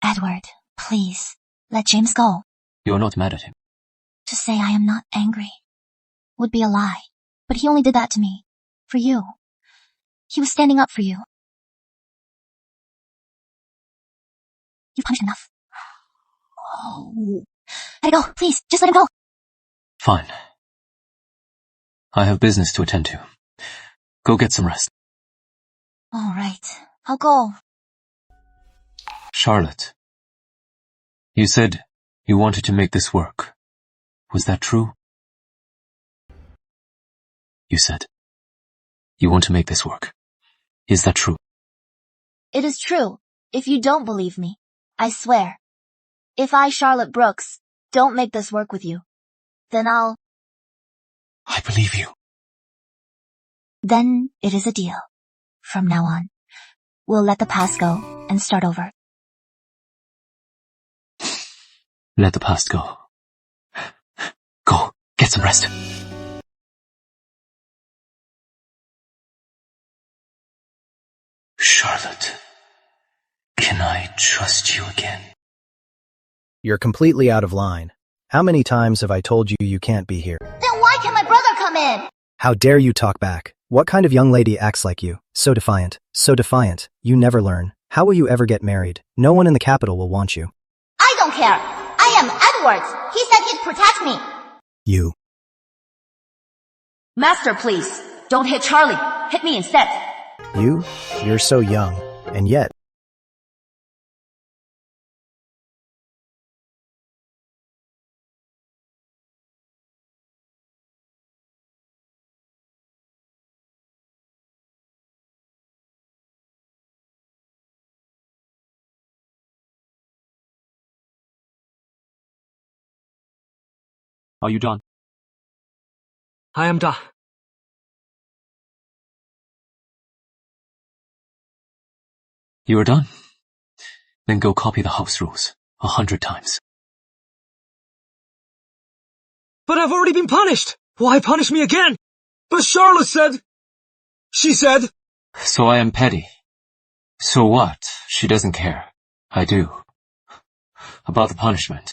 Edward, please, let James go. You're not mad at him. To say I am not angry would be a lie, but he only did that to me. For you. He was standing up for you. You've punished enough. Oh. Let it go, please. Just let him go. Fine. I have business to attend to. Go get some rest. All right. I'll go. Charlotte, you said you wanted to make this work. Was that true? You said you want to make this work. Is that true? It is true. If you don't believe me, I swear. If I, Charlotte Brooks, don't make this work with you, then I'll... I believe you. Then it is a deal. From now on, we'll let the past go and start over. Let the past go. Go, get some rest. Charlotte, can I trust you again? You're completely out of line. How many times have I told you you can't be here? Then why can my brother come in? How dare you talk back? What kind of young lady acts like you? So defiant. So defiant. You never learn. How will you ever get married? No one in the capital will want you. I don't care. I am Edwards. He said he'd protect me. You. Master, please. Don't hit Charlie. Hit me instead. You're so young. And yet... Are you done? I am done. You are done? Then go copy the house rules 100 times. But I've already been punished. Why punish me again? But Charlotte said... She said... So I am petty. So what? She doesn't care. I do. About the punishment.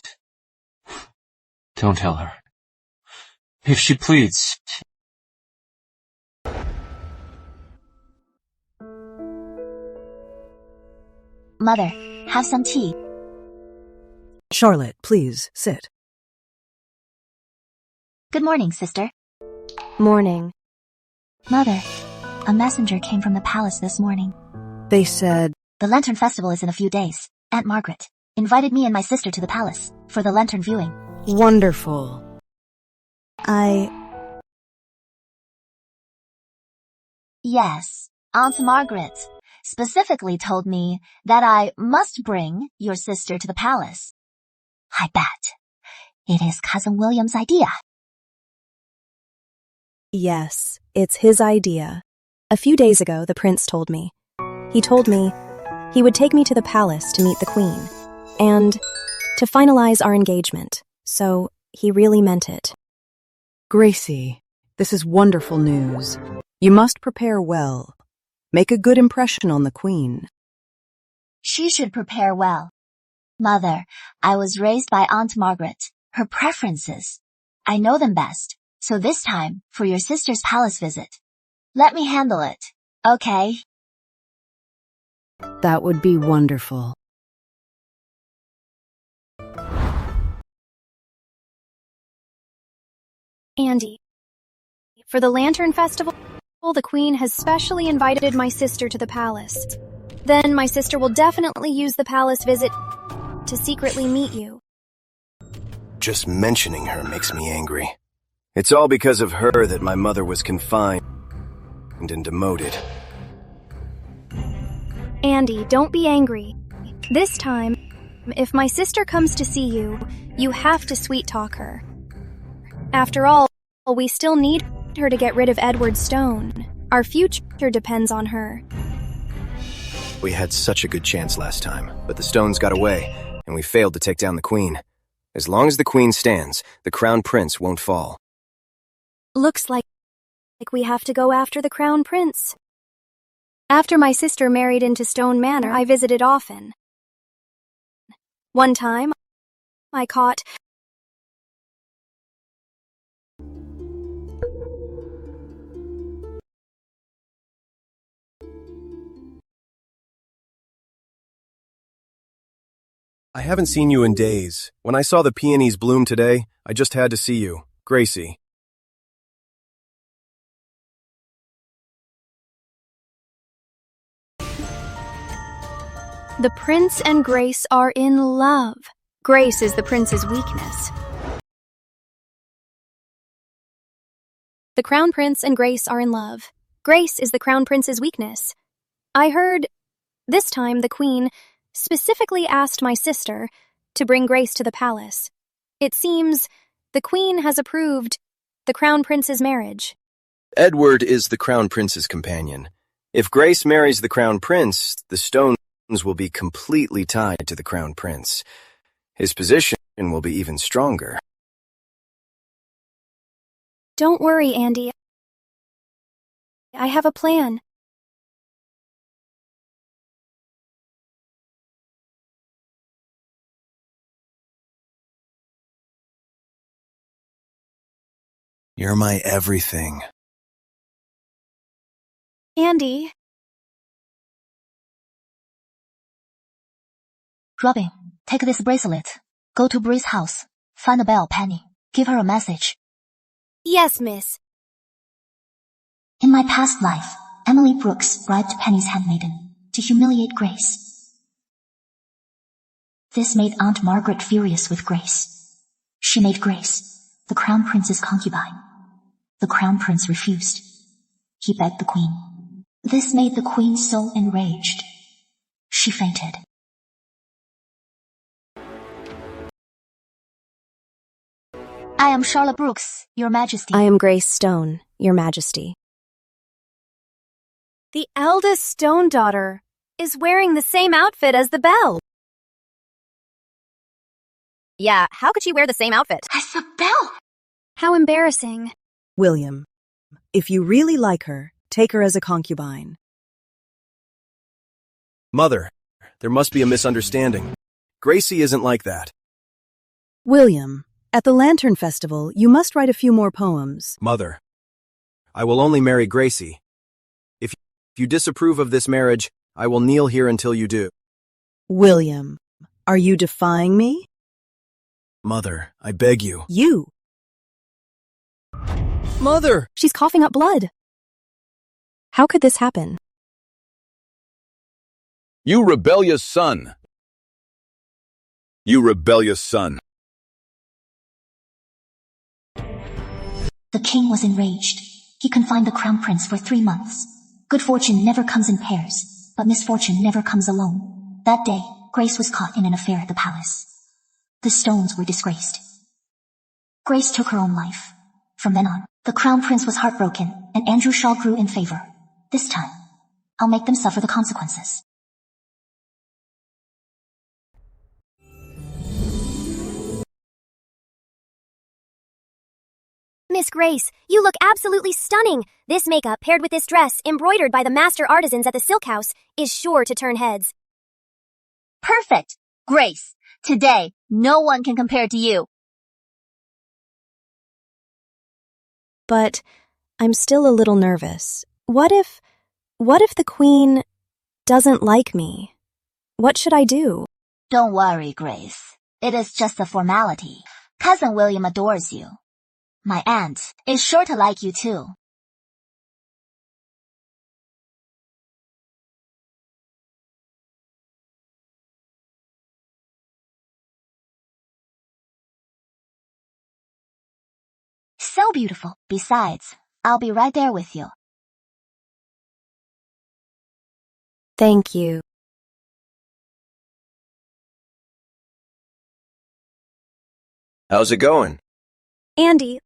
Don't tell her. If she pleads... Mother, have some tea. Charlotte, please, sit. Good morning, sister. Morning. Mother, a messenger came from the palace this morning. They said... The Lantern Festival is in a few days. Aunt Margaret invited me and my sister to the palace for the lantern viewing. Wonderful. Yes, Aunt Margaret specifically told me that I must bring your sister to the palace. I bet it is Cousin William's idea. Yes, it's his idea. A few days ago, the prince told me. He told me he would take me to the palace to meet the queen and to finalize our engagement. So he really meant it. Gracie, this is wonderful news. You must prepare well. Make a good impression on the queen. She should prepare well. Mother, I was raised by Aunt Margaret. Her preferences. I know them best. So this time, for your sister's palace visit, let me handle it, okay? That would be wonderful. Andy, for the Lantern Festival, the Queen has specially invited my sister to the palace. Then my sister will definitely use the palace visit to secretly meet you. Just mentioning her makes me angry. It's all because of her that my mother was confined and demoted. Andy, don't be angry. This time, if my sister comes to see you, you have to sweet-talk her. After all, we still need her to get rid of Edward Stone. Our future depends on her. We had such a good chance last time, but the stones got away, and we failed to take down the queen. As long as the queen stands, the crown prince won't fall. Looks like we have to go after the crown prince. After my sister married into Stone Manor, I visited often. One time, I caught I haven't seen you in days. When I saw the peonies bloom today, I just had to see you. Gracie. The prince and Grace are in love. Grace is the prince's weakness. The crown prince and Grace are in love. Grace is the crown prince's weakness. I heard this time the queen specifically asked my sister to bring Grace to the palace. It seems the queen has approved the crown prince's marriage. Edward is the crown prince's companion. If Grace marries the crown prince, the stones will be completely tied to the crown prince. His position will be even stronger. Don't worry, Andy. I have a plan. You're my everything. Andy. Robin, take this bracelet. Go to Bree's house. Find the bell, Penny. Give her a message. Yes, miss. In my past life, Emily Brooks bribed Penny's handmaiden to humiliate Grace. This made Aunt Margaret furious with Grace. She made Grace the crown prince's concubine. The crown prince refused. He begged the queen. This made the queen so enraged. She fainted. I am Charlotte Brooks, Your Majesty. I am Grace Stone, Your Majesty. The eldest Stone daughter is wearing the same outfit as the belle. Yeah, how could she wear the same outfit? As the belle? How embarrassing. William, if you really like her, take her as a concubine. Mother, there must be a misunderstanding. Gracie isn't like that. William, at the Lantern Festival, you must write a few more poems. Mother, I will only marry Gracie. If you disapprove of this marriage, I will kneel here until you do. William, are you defying me? Mother, I beg you. You. Mother! She's coughing up blood. How could this happen? You rebellious son! You rebellious son! The king was enraged. He confined the crown prince for 3 months. Good fortune never comes in pairs, but misfortune never comes alone. That day, Grace was caught in an affair at the palace. The Stones were disgraced. Grace took her own life. From then on, the crown prince was heartbroken, and Andrew Shaw grew in favor. This time, I'll make them suffer the consequences. Miss Grace, you look absolutely stunning. This makeup paired with this dress, embroidered by the master artisans at the Silk House, is sure to turn heads. Perfect. Grace, today, no one can compare to you. But I'm still a little nervous. What if the queen doesn't like me? What should I do? Don't worry, Grace. It is just a formality. Cousin William adores you. My aunt is sure to like you too. So beautiful. Besides, I'll be right there with you. Thank you. How's it going? Andy,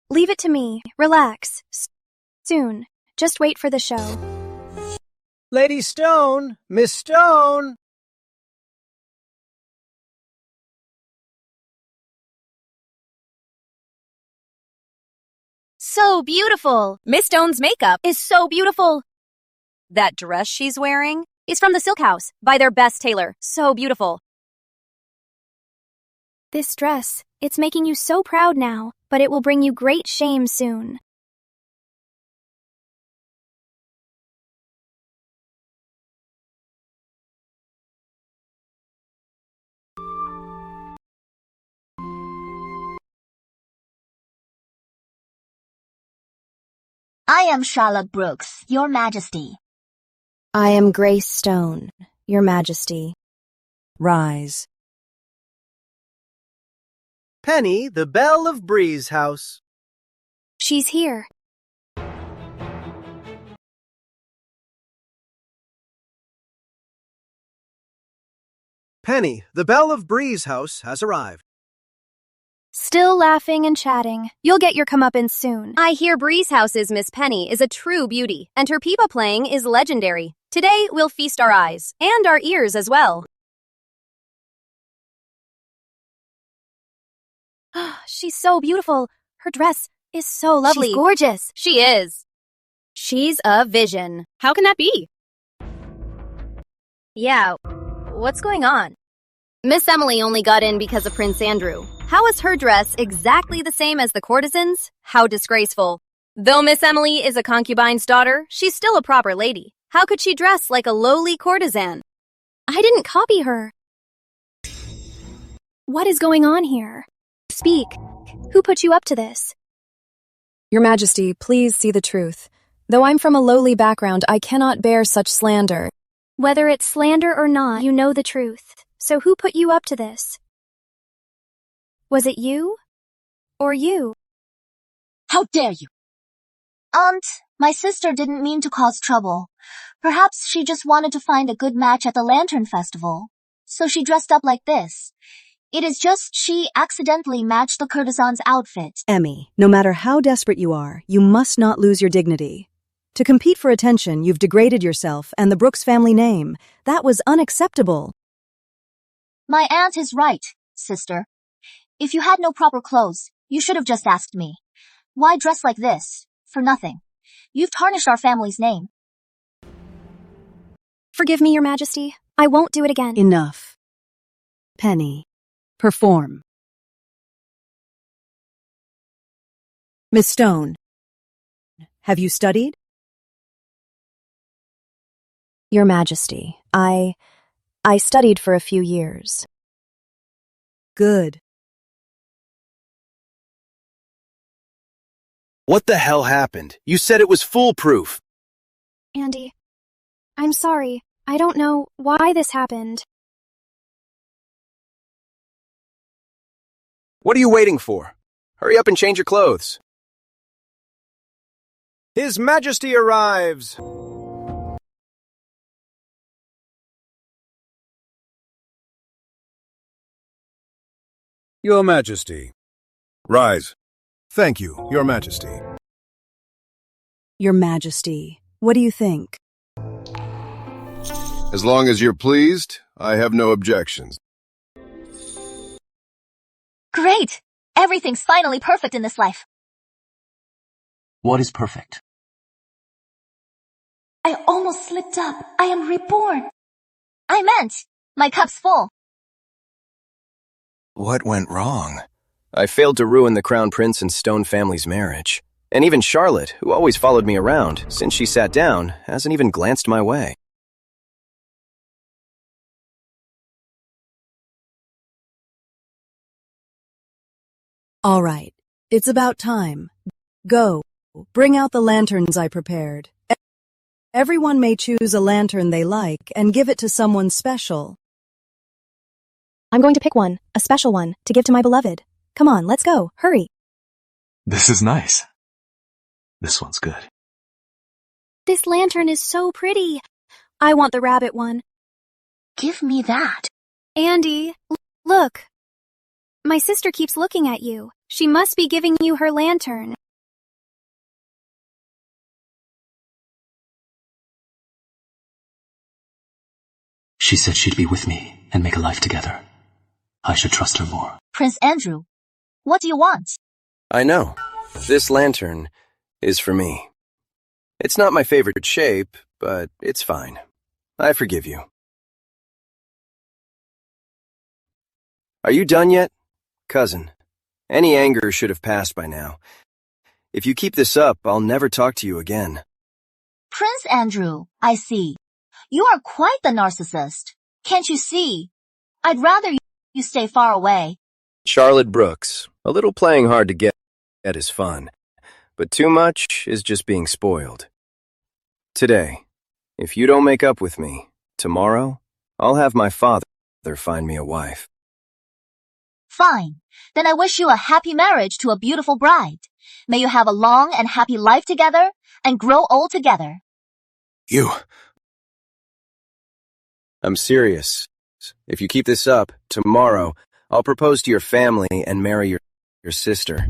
leave it to me. Relax. Soon. Just wait for the show. Lady Stone! Miss Stone! So beautiful. Miss Stone's makeup is so beautiful. That dress she's wearing is from the Silk House by their best tailor. So beautiful. This dress, it's making you so proud now, but it will bring you great shame soon. I am Charlotte Brooks, Your Majesty. I am Grace Stone, Your Majesty. Rise. Penny, the belle of Bree's house. She's here. Penny, the belle of Bree's house, has arrived. Still laughing and chatting. You'll get your comeuppance soon. I hear Bree's house's Miss Penny is a true beauty, and her pipa playing is legendary. Today, we'll feast our eyes, and our ears as well. She's so beautiful. Her dress is so lovely. She's gorgeous. She is. She's a vision. How can that be? Yeah, what's going on? Miss Emily only got in because of Prince Andrew. How is her dress exactly the same as the courtesan's? How disgraceful. Though Miss Emily is a concubine's daughter, she's still a proper lady. How could she dress like a lowly courtesan? I didn't copy her. What is going on here? Speak. Who put you up to this? Your Majesty, please see the truth. Though I'm from a lowly background, I cannot bear such slander. Whether it's slander or not, you know the truth. So who put you up to this? Was it you? Or you? How dare you? Aunt, my sister didn't mean to cause trouble. Perhaps she just wanted to find a good match at the Lantern Festival. So she dressed up like this. It is just she accidentally matched the courtesan's outfit. Emmy, no matter how desperate you are, you must not lose your dignity. To compete for attention, you've degraded yourself and the Brooks family name. That was unacceptable. My aunt is right, sister. If you had no proper clothes, you should have just asked me. Why dress like this? For nothing. You've tarnished our family's name. Forgive me, Your Majesty. I won't do it again. Enough. Penny, perform. Miss Stone, have you studied? Your Majesty, I studied for a few years. Good. What the hell happened? You said it was foolproof. Andy, I'm sorry. I don't know why this happened. What are you waiting for? Hurry up and change your clothes. His Majesty arrives. Your Majesty. Rise. Thank you, Your Majesty. Your Majesty, what do you think? As long as you're pleased, I have no objections. Great! Everything's finally perfect in this life. What is perfect? I almost slipped up. I am reborn. I meant, my cup's full. What went wrong? I failed to ruin the Crown Prince and Stone family's marriage. And even Charlotte, who always followed me around, since she sat down, hasn't even glanced my way. All right, it's about time. Go, bring out the lanterns I prepared. Everyone may choose a lantern they like and give it to someone special. I'm going to pick one, a special one, to give to my beloved. Come on, let's go. Hurry. This is nice. This one's good. This lantern is so pretty. I want the rabbit one. Give me that. Andy, look. My sister keeps looking at you. She must be giving you her lantern. She said she'd be with me and make a life together. I should trust her more. Prince Andrew, what do you want? I know. This lantern is for me. It's not my favorite shape, but it's fine. I forgive you. Are you done yet? Cousin, any anger should have passed by now. If you keep this up, I'll never talk to you again. Prince Andrew, I see. You are quite the narcissist. Can't you see? I'd rather you stay far away. Charlotte Brooks, a little playing hard to get is fun. but too much is just being spoiled. Today, if you don't make up with me, tomorrow, I'll have my father find me a wife. Fine. Then I wish you a happy marriage to a beautiful bride. May you have a long and happy life together and grow old together. I'm serious. If you keep this up, tomorrow, I'll propose to your family and marry your sister.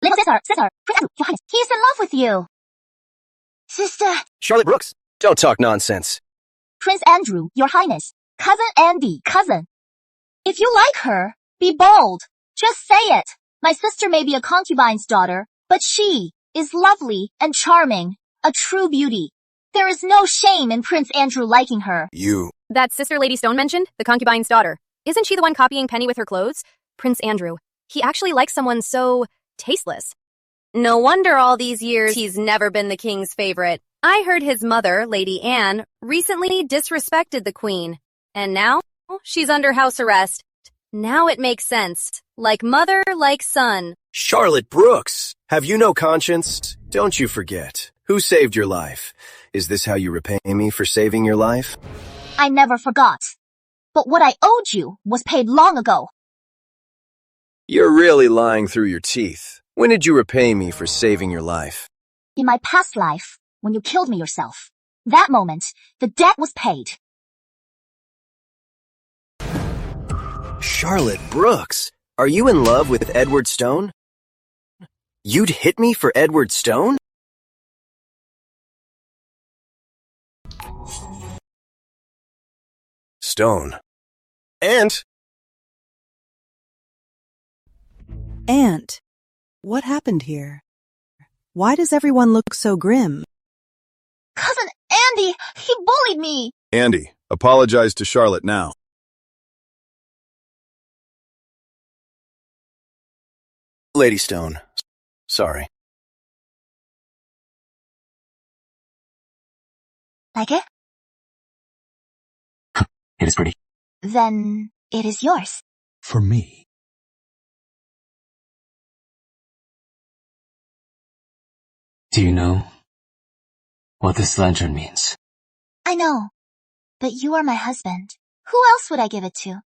Little sister, Prince Andrew, Your Highness, he's in love with you. Sister, Charlotte Brooks, don't talk nonsense. Prince Andrew, Your Highness, Cousin Andy, cousin. If you like her, be bold. Just say it. My sister may be a concubine's daughter, but she is lovely and charming, a true beauty. There is no shame in Prince Andrew liking her. That sister Lady Stone mentioned, the concubine's daughter. Isn't she the one copying Penny with her clothes? Prince Andrew. He actually likes someone so tasteless. No wonder all these years he's never been the king's favorite. I heard his mother, Lady Anne, recently disrespected the queen. And now, she's under house arrest. Now it makes sense. Like mother, like son. Charlotte Brooks, have you no conscience? Don't you forget. Who saved your life? Is this how you repay me for saving your life? I never forgot. But what I owed you was paid long ago. You're really lying through your teeth. When did you repay me for saving your life? In my past life, when you killed me yourself. That moment, the debt was paid. Charlotte Brooks, are you in love with Edward Stone? You'd hit me for Edward Stone? Stone. Aunt? Aunt, what happened here? Why does everyone look so grim? Cousin Andy, he bullied me. Andy, apologize to Charlotte now. Lady Stone, sorry. Like it? It is pretty. Then it is yours. For me. Do you know what this lantern means? I know, but you are my husband. Who else would I give it to?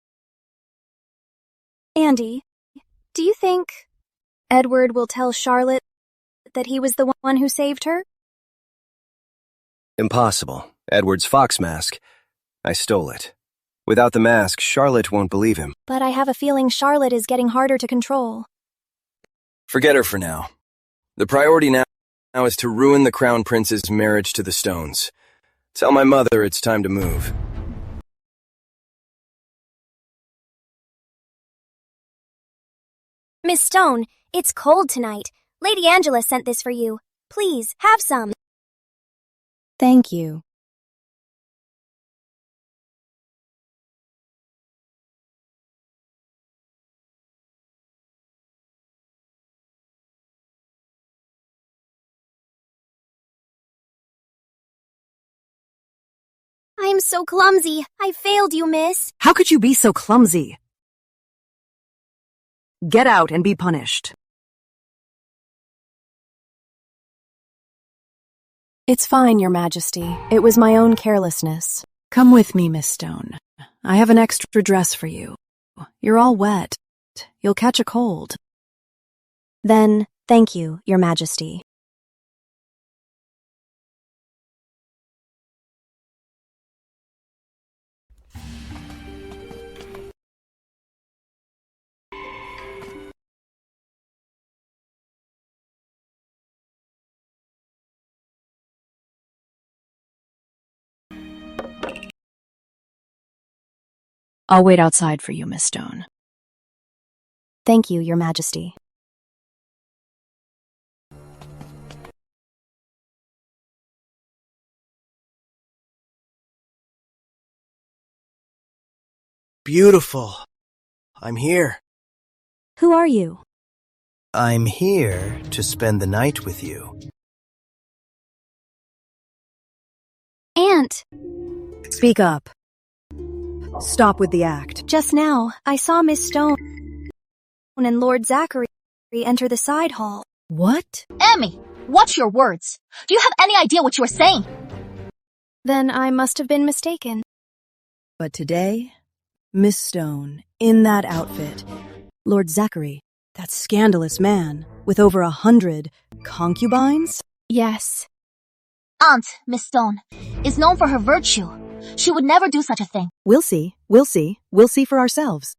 Andy, do you think Edward will tell Charlotte that he was the one who saved her? Impossible. Edward's fox mask. I stole it. Without the mask, Charlotte won't believe him. But I have a feeling Charlotte is getting harder to control. Forget her for now. The priority now is to ruin the Crown Prince's marriage to the Stones. Tell my mother it's time to move. Miss Stone, it's cold tonight. Lady Angela sent this for you. Please, have some. Thank you. I'm so clumsy. I failed you, miss. How could you be so clumsy? Get out and be punished. It's fine, Your Majesty. It was my own carelessness. Come with me, Miss Stone. I have an extra dress for you. You're all wet. You'll catch a cold. Then, thank you, Your Majesty. I'll wait outside for you, Miss Stone. Thank you, Your Majesty. Beautiful. I'm here. Who are you? I'm here to spend the night with you. Aunt! Speak up. Stop with the act. Just now, I saw Miss Stone and Lord Zachary enter the side hall. What? Emmy, watch your words. Do you have any idea what you are saying? Then I must have been mistaken. But today, Miss Stone, in that outfit, Lord Zachary, that scandalous man, with over 100 concubines? Yes. Aunt, Miss Stone, is known for her virtue. She would never do such a thing. We'll see. We'll see. We'll see for ourselves.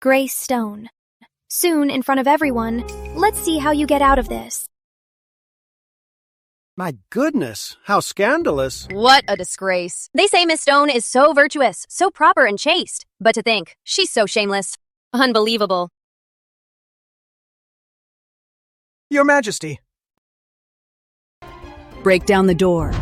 Grace Stone. Soon, in front of everyone, let's see how you get out of this. My goodness, how scandalous. What a disgrace. They say Miss Stone is so virtuous, so proper and chaste. But to think, she's so shameless. Unbelievable. Your Majesty. Break down the door.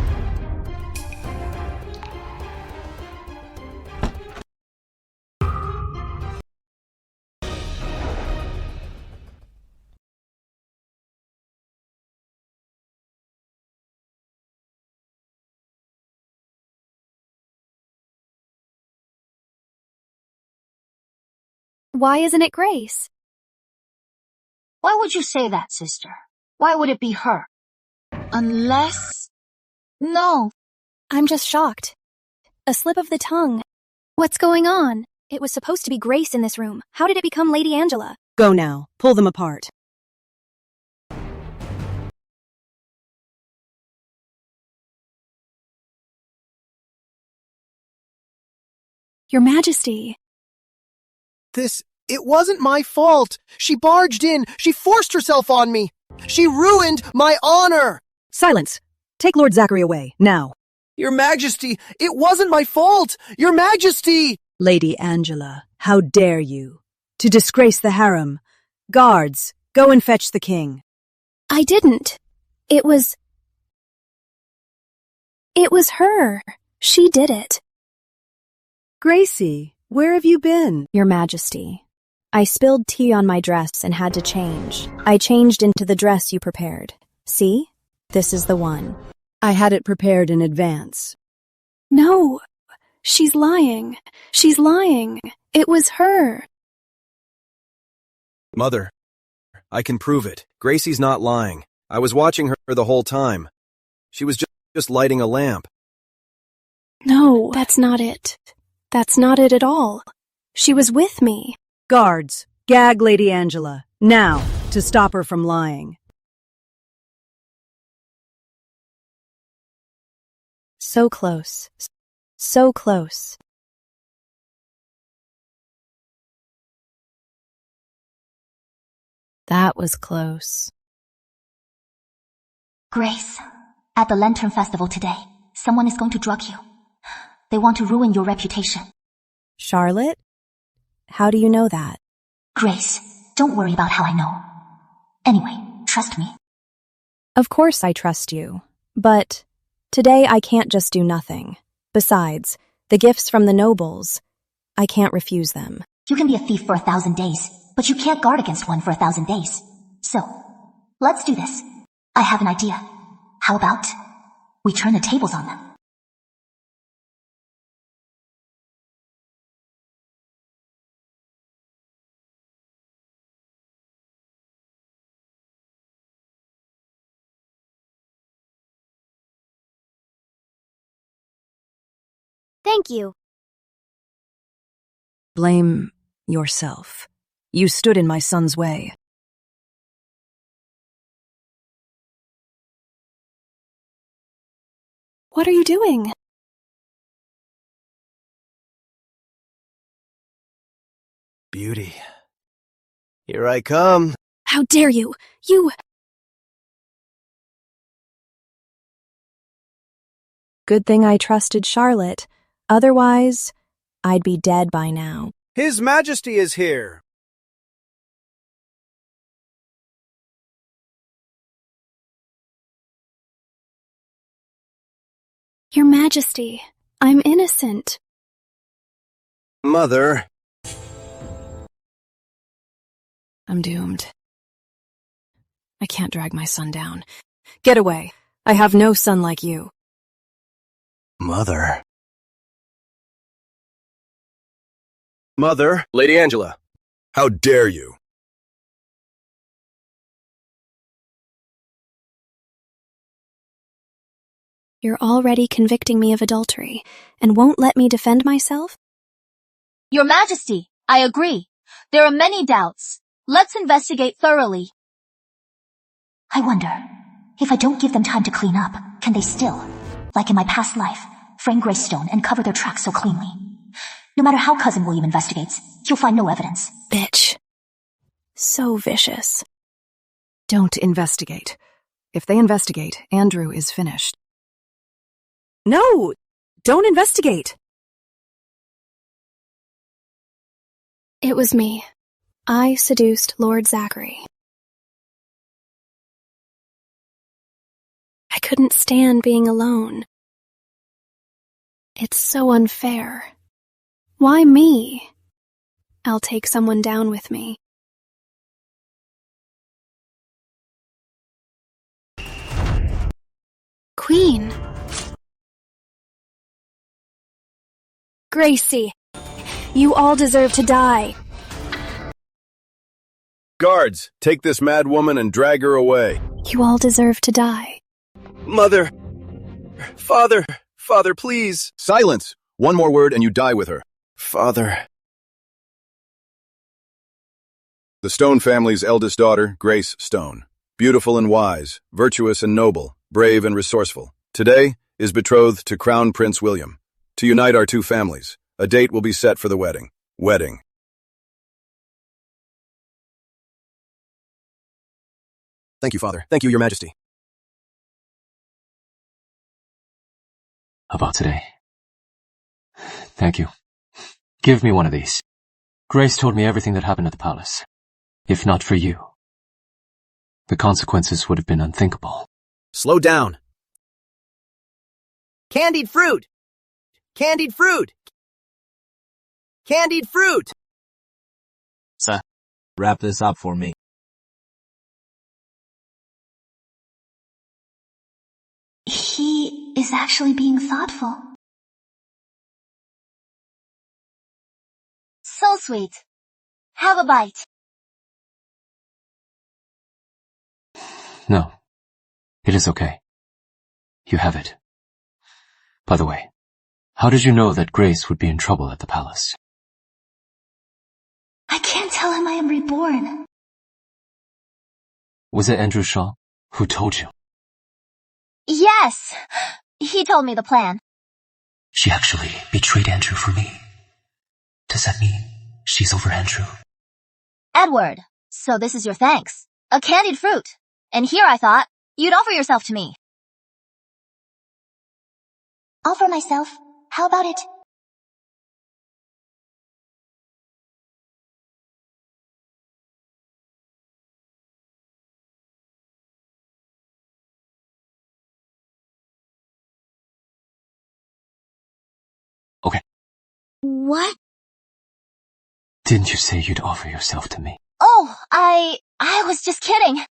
Why isn't it Grace? Why would you say that, sister? Why would it be her? Unless... No. I'm just shocked. A slip of the tongue. What's going on? It was supposed to be Grace in this room. How did it become Lady Angela? Go now. Pull them apart. Your Majesty. It wasn't my fault. She barged in. She forced herself on me. She ruined my honor. Silence. Take Lord Zachary away, now. Your Majesty, it wasn't my fault. Your Majesty. Lady Angela, how dare you? To disgrace the harem. Guards, go and fetch the king. I didn't. It was her. She did it. Gracie, where have you been? Your Majesty. I spilled tea on my dress and had to change. I changed into the dress you prepared. See? This is the one. I had it prepared in advance. No. She's lying. She's lying. It was her. Mother, I can prove it. Gracie's not lying. I was watching her the whole time. She was just lighting a lamp. No, that's not it. That's not it at all. She was with me. Guards, gag Lady Angela, now, to stop her from lying. So close. So close. That was close. Grace, at the Lantern Festival today, someone is going to drug you. They want to ruin your reputation. Charlotte? How do you know that? Grace, don't worry about how I know. Anyway, trust me. Of course I trust you. But today I can't just do nothing. Besides, the gifts from the nobles, I can't refuse them. You can be a thief for 1,000 days, but you can't guard against one for 1,000 days. So, let's do this. I have an idea. How about we turn the tables on them? Thank you. Blame yourself. You stood in my son's way. What are you doing? Beauty. Here I come. How dare you? You... Good thing I trusted Charlotte. Otherwise, I'd be dead by now. His Majesty is here. Your Majesty, I'm innocent. Mother. I'm doomed. I can't drag my son down. Get away. I have no son like you. Mother. Mother. Lady Angela. How dare you? You're already convicting me of adultery and won't let me defend myself? Your Majesty, I agree. There are many doubts. Let's investigate thoroughly. I wonder, if I don't give them time to clean up, can they still, like in my past life, frame Greystone and cover their tracks so cleanly? No matter how Cousin William investigates, he'll find no evidence. Bitch. So vicious. Don't investigate. If they investigate, Andrew is finished. No! Don't investigate! It was me. I seduced Lord Zachary. I couldn't stand being alone. It's so unfair. Why me? I'll take someone down with me. Queen. Gracie, you all deserve to die. Guards, take this mad woman and drag her away. You all deserve to die. Mother. Father, please. Silence! One more word and you die with her. Father. The Stone family's eldest daughter, Grace Stone. Beautiful and wise, virtuous and noble, brave and resourceful. Today is betrothed to Crown Prince William. To unite our two families, a date will be set for the wedding. Wedding. Thank you, Father. Thank you, Your Majesty. About today. Thank you. Give me one of these. Grace told me everything that happened at the palace. If not for you, the consequences would have been unthinkable. Slow down. Candied fruit! Candied fruit! Candied fruit! Sir, wrap this up for me. He is actually being thoughtful. So sweet. Have a bite. No, it is okay. You have it. By the way, how did you know that Grace would be in trouble at the palace? I can't tell him I am reborn. Was it Andrew Shaw who told you? Yes. He told me the plan. She actually betrayed Andrew for me. Does that mean she's over Andrew? Edward, so this is your thanks. A candied fruit. And here I thought, you'd offer yourself to me. Offer myself? How about it? Okay. What? Didn't you say you'd offer yourself to me? Oh, I was just kidding.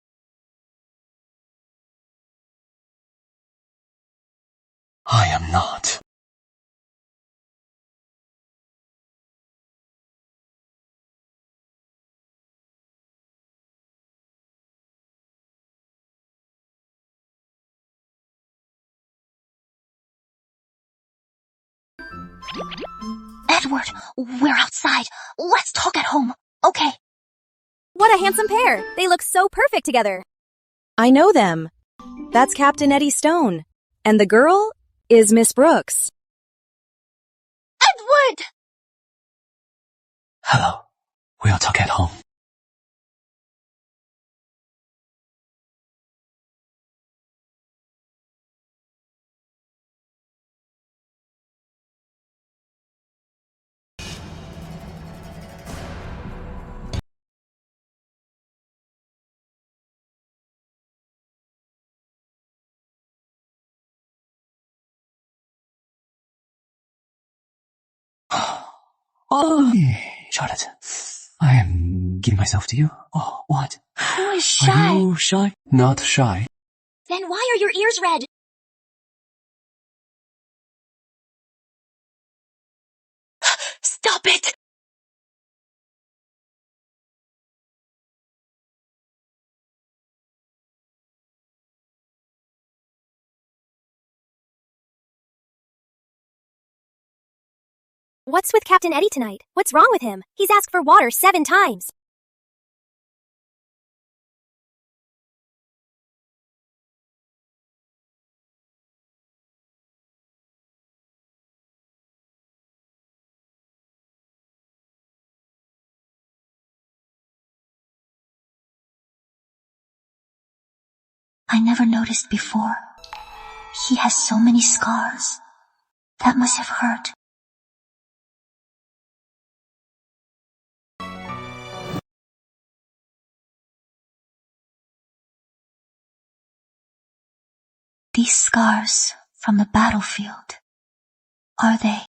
I am not. Edward, we're outside. Let's talk at home. Okay. What a handsome pair. They look so perfect together. I know them. That's Captain Eddie Stone. And the girl is Miss Brooks. Edward! Hello. We'll talk at home. Oh, Charlotte, I am giving myself to you. Oh, what? Who is shy? Are you shy? Not shy. Then why are your ears red? Stop it! What's with Captain Eddie tonight? What's wrong with him? He's asked for water 7 times. I never noticed before. He has so many scars. That must have hurt. These scars from the battlefield, are they?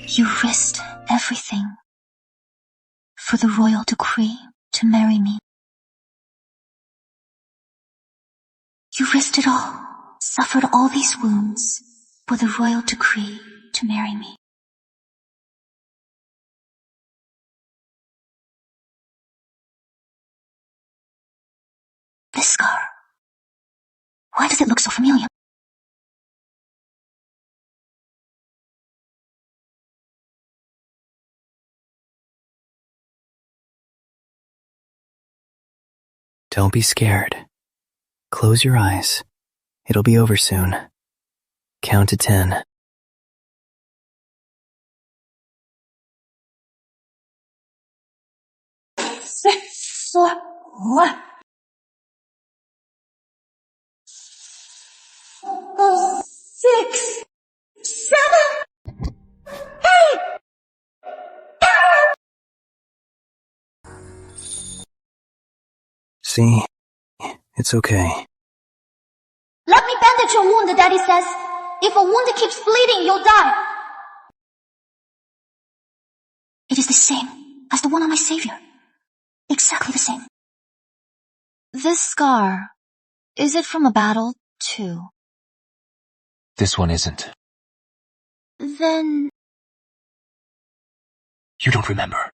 You risked everything for the royal decree to marry me. You risked it all, suffered all these wounds for the royal decree to marry me. This scar, why does it look so familiar? Don't be scared. Close your eyes. It'll be over soon. Count to 10. 6, 1. 6, 7, 8. See? It's okay. Let me bandage your wound, Daddy says. If a wound keeps bleeding, you'll die. It is the same as the one on my savior. Exactly the same. This scar, is it from a battle, too? This one isn't. Then... You don't remember.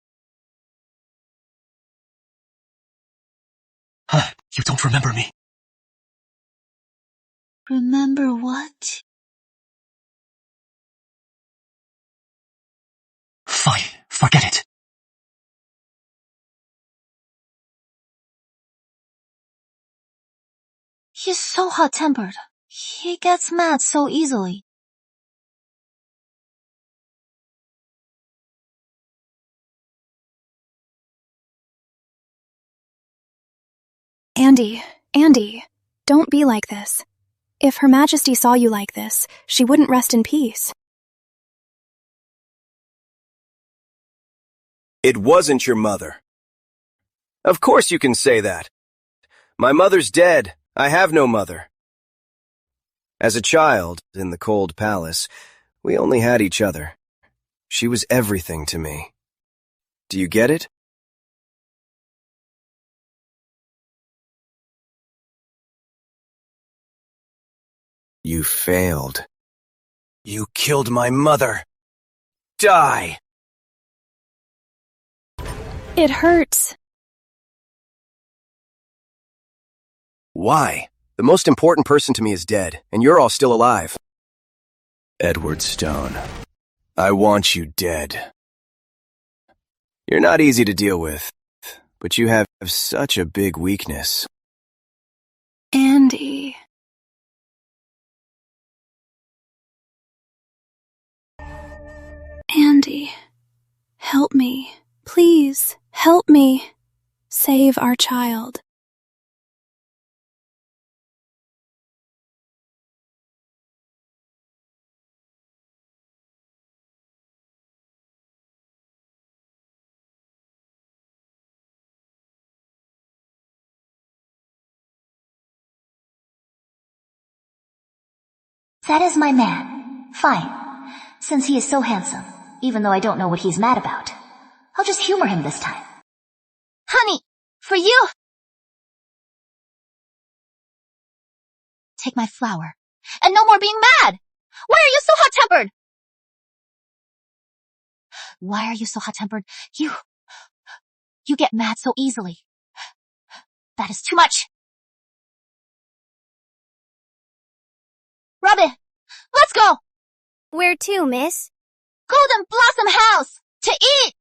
You don't remember me. Remember what? Fine, forget it. He's so hot-tempered. He gets mad so easily. Andy, don't be like this. If Her Majesty saw you like this, she wouldn't rest in peace. It wasn't your mother. Of course you can say that. My mother's dead. I have no mother. As a child, in the cold palace, we only had each other. She was everything to me. Do you get it? You failed. You killed my mother. Die! It hurts. Why? The most important person to me is dead, and you're all still alive. Edward Stone, I want you dead. You're not easy to deal with, but you have such a big weakness. Andy. Andy, help me. Please, help me. Save our child. That is my man. Fine. Since he is so handsome, even though I don't know what he's mad about, I'll just humor him this time. Honey, for you. Take my flower. And no more being mad. Why are you so hot-tempered? Why are you so hot-tempered? You get mad so easily. That is too much. Rub it. Let's go! Where to, miss? Golden Blossom House! To eat!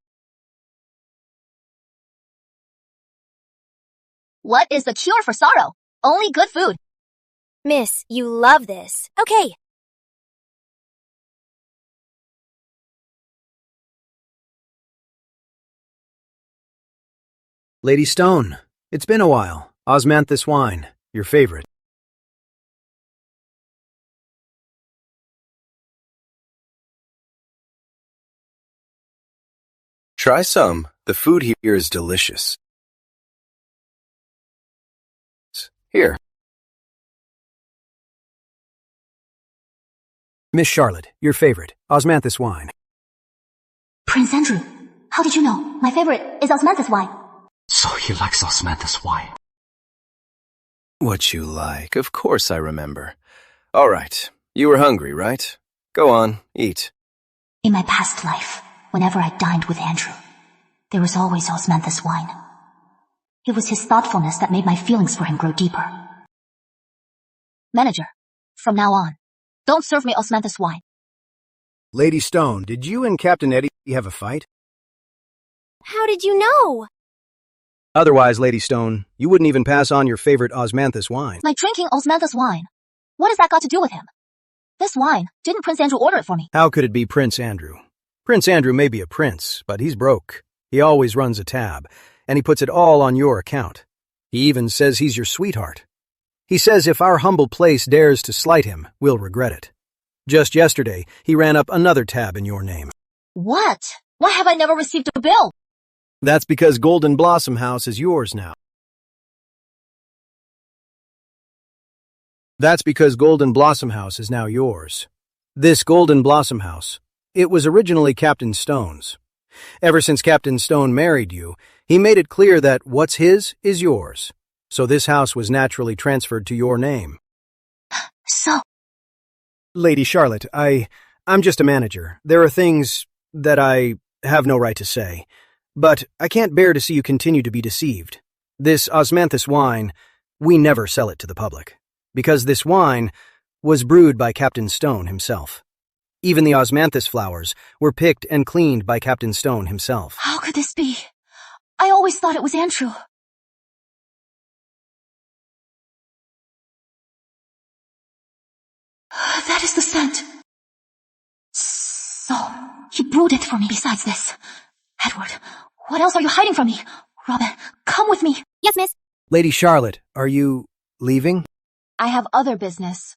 What is the cure for sorrow? Only good food. Miss, you love this. Okay. Lady Stone, it's been a while. Osmanthus wine, your favorite. Try some. The food here is delicious. Here. Miss Charlotte, your favorite. Osmanthus wine. Prince Andrew, how did you know? My favorite is osmanthus wine. So he likes osmanthus wine. What you like. Of course I remember. All right. You were hungry, right? Go on, eat. In my past life, whenever I dined with Andrew, there was always osmanthus wine. It was his thoughtfulness that made my feelings for him grow deeper. Manager, from now on, don't serve me osmanthus wine. Lady Stone, did you and Captain Eddie have a fight? How did you know? Otherwise, Lady Stone, you wouldn't even pass on your favorite osmanthus wine. Like drinking osmanthus wine. What has that got to do with him? This wine, didn't Prince Andrew order it for me? How could it be Prince Andrew? Prince Andrew may be a prince, but he's broke. He always runs a tab, and he puts it all on your account. He even says he's your sweetheart. He says if our humble place dares to slight him, we'll regret it. Just yesterday, he ran up another tab in your name. What? Why have I never received a bill? That's because Golden Blossom House is yours now. That's because Golden Blossom House is now yours. This Golden Blossom House, it was originally Captain Stone's. Ever since Captain Stone married you, he made it clear that what's his is yours. So this house was naturally transferred to your name. So? Lady Charlotte, I'm just a manager. There are things that I have no right to say. But I can't bear to see you continue to be deceived. This osmanthus wine, we never sell it to the public. Because this wine was brewed by Captain Stone himself. Even the osmanthus flowers were picked and cleaned by Captain Stone himself. How could this be? I always thought it was Andrew. That is the scent. So, he brewed it for me. Besides this, Edward, what else are you hiding from me? Robin, come with me. Yes, miss. Lady Charlotte, are you leaving? I have other business.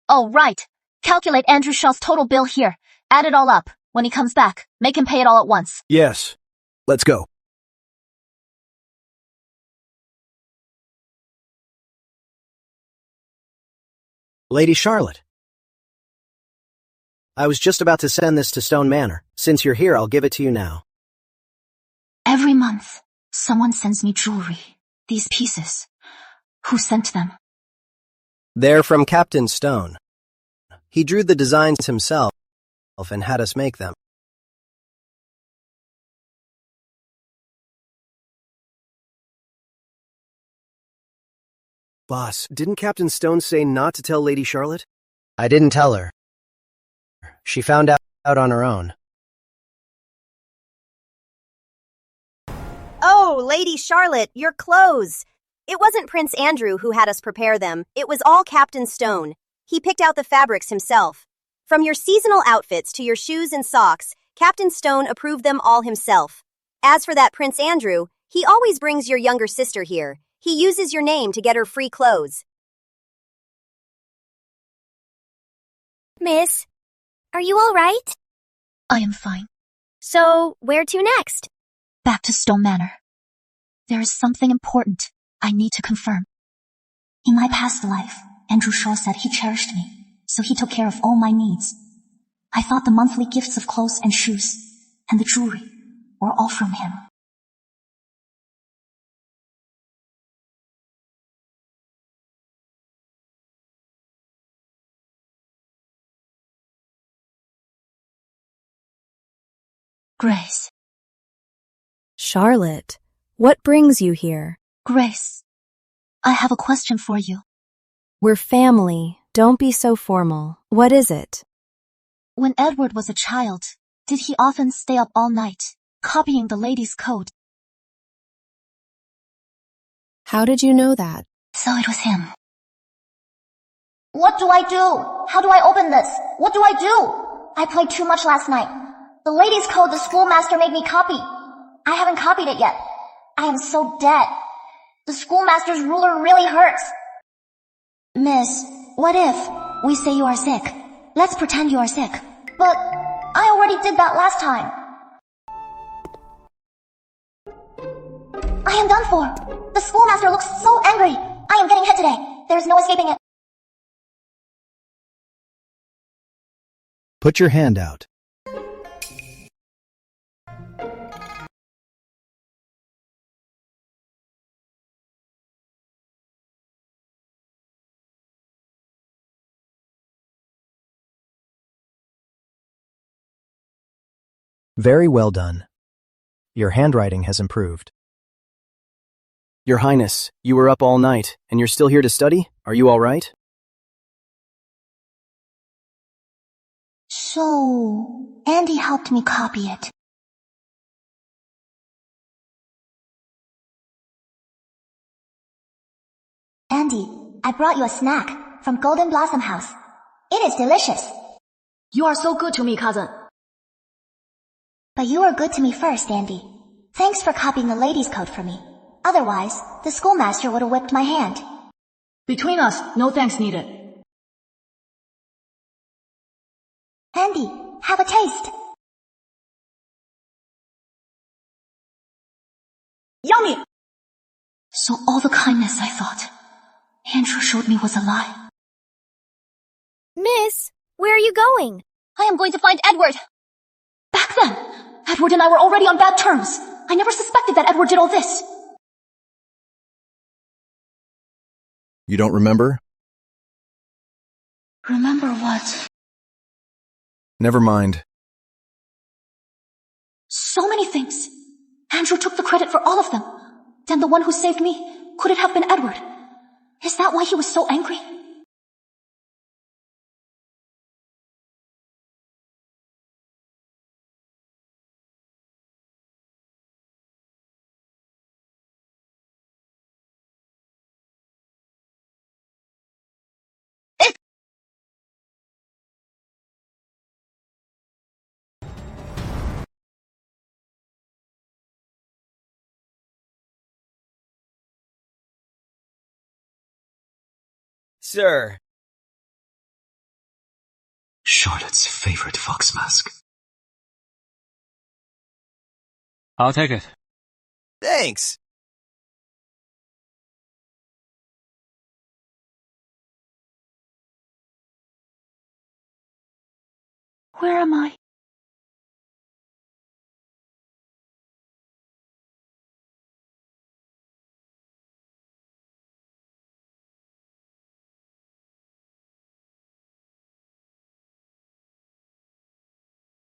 Oh, right. Calculate Andrew Shaw's total bill here. Add it all up. When he comes back, make him pay it all at once. Yes. Let's go. Lady Charlotte. I was just about to send this to Stone Manor. Since you're here, I'll give it to you now. Every month, someone sends me jewelry. These pieces. Who sent them? They're from Captain Stone. He drew the designs himself and had us make them. Boss, didn't Captain Stone say not to tell Lady Charlotte? I didn't tell her. She found out on her own. Oh, Lady Charlotte, your clothes. It wasn't Prince Andrew who had us prepare them. It was all Captain Stone. He picked out the fabrics himself. From your seasonal outfits to your shoes and socks, Captain Stone approved them all himself. As for that Prince Andrew, he always brings your younger sister here. He uses your name to get her free clothes. Miss, are you all right? I am fine. So, where to next? Back to Stone Manor. There is something important I need to confirm. In my past life, Andrew Shaw said he cherished me, so he took care of all my needs. I thought the monthly gifts of clothes and shoes, and the jewelry, were all from him. Grace. Charlotte, what brings you here? Grace, I have a question for you. We're family. Don't be so formal. What is it? When Edward was a child, did he often stay up all night, copying the ladies' code? How did you know that? So it was him. What do I do? How do I open this? What do I do? I played too much last night. The ladies' code the schoolmaster made me copy. I haven't copied it yet. I am so dead. The schoolmaster's ruler really hurts. Miss, what if we say you are sick? Let's pretend you are sick. But I already did that last time. I am done for. The schoolmaster looks so angry. I am getting hit today. There's no escaping it. Put your hand out. Very well done. Your handwriting has improved. Your Highness, you were up all night, and you're still here to study? Are you all right? So, Andy helped me copy it. Andy, I brought you a snack from Golden Blossom House. It is delicious. You are so good to me, cousin. But you were good to me first, Andy. Thanks for copying the ladies' code for me. Otherwise, the schoolmaster would have whipped my hand. Between us, no thanks needed. Andy, have a taste. Yummy! So all the kindness I thought Andrew showed me was a lie. Miss, where are you going? I am going to find Edward. Back then, Edward and I were already on bad terms. I never suspected that Edward did all this. You don't remember? Remember what? Never mind. So many things. Andrew took the credit for all of them. Then the one who saved me, could it have been Edward? Is that why he was so angry? Sir. Charlotte's favorite fox mask. I'll take it. Thanks. Where am I?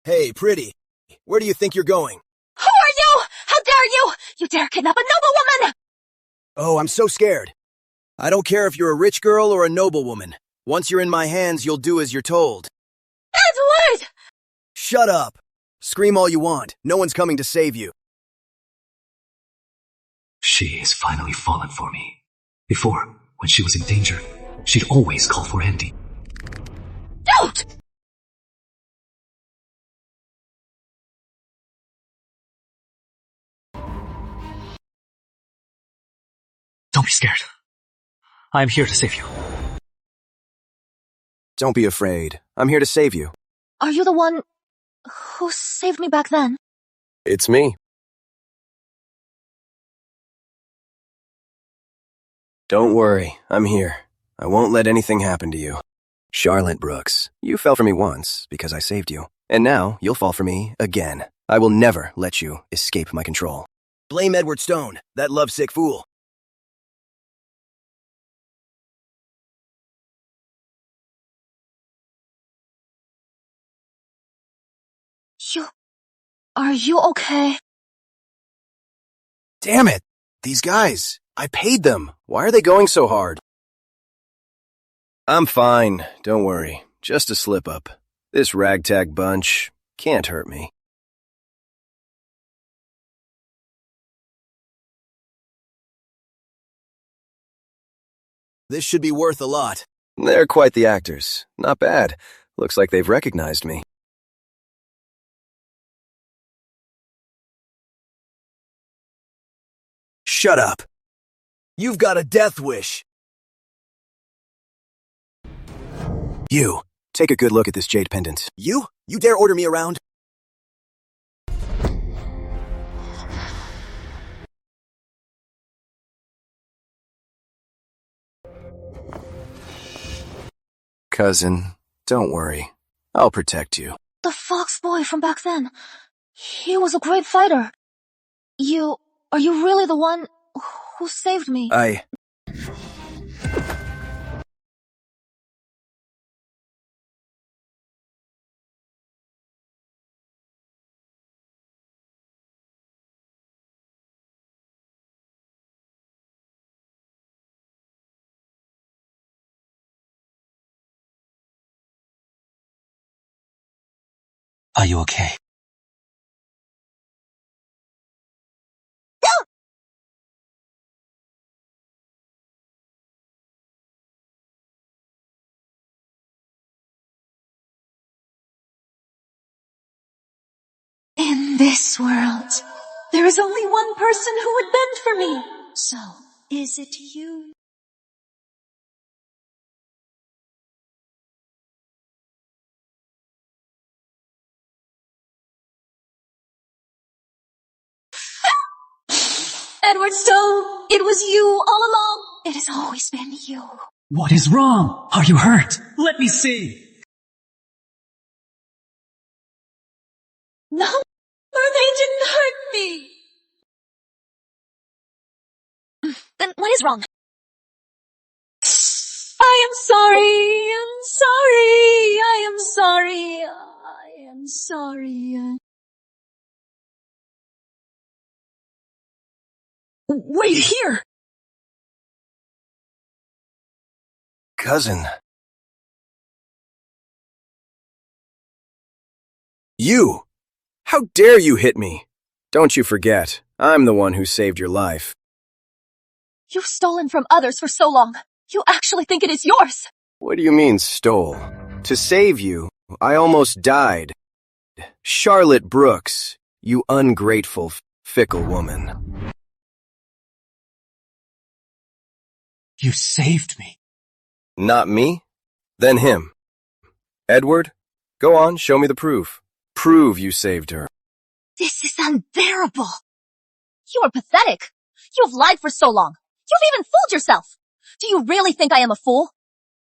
Hey, pretty. Where do you think you're going? Who are you? How dare you? You dare kidnap a noblewoman! Oh, I'm so scared. I don't care if you're a rich girl or a noblewoman. Once you're in my hands, you'll do as you're told. Edward! Shut up. Scream all you want. No one's coming to save you. She has finally fallen for me. Before, when she was in danger, she'd always call for Andy. Don't! Don't be scared. I am here to save you. Don't be afraid. I'm here to save you. Are you the one who saved me back then? It's me. Don't worry, I'm here. I won't let anything happen to you. Charlotte Brooks, you fell for me once because I saved you. And now you'll fall for me again. I will never let you escape my control. Blame Edward Stone, that lovesick fool. Are you okay? Damn it! These guys, I paid them. Why are they going so hard? I'm fine, don't worry. Just a slip-up. This ragtag bunch can't hurt me. This should be worth a lot. They're quite the actors. Not bad. Looks like they've recognized me. Shut up. You've got a death wish. You, take a good look at this jade pendant. You? You dare order me around? Cousin, don't worry. I'll protect you. The fox boy from back then. He was a great fighter. Are you really the one who saved me? Are you okay? In this world, there is only one person who would bend for me. So, is it you? Edward Stone, it was you all along. It has always been you. What is wrong? Are you hurt? Let me see. No, they didn't hurt me. Then what is wrong? I am sorry. I am sorry. I am sorry. Wait here! Cousin. You! How dare you hit me? Don't you forget, I'm the one who saved your life. You've stolen from others for so long. You actually think it is yours. What do you mean, stole? To save you, I almost died. Charlotte Brooks, you ungrateful, fickle woman. You saved me. Not me? Then him. Edward, go on, show me the proof. Prove you saved her. This is unbearable. You are pathetic. You have lied for so long. You've even fooled yourself. Do you really think I am a fool?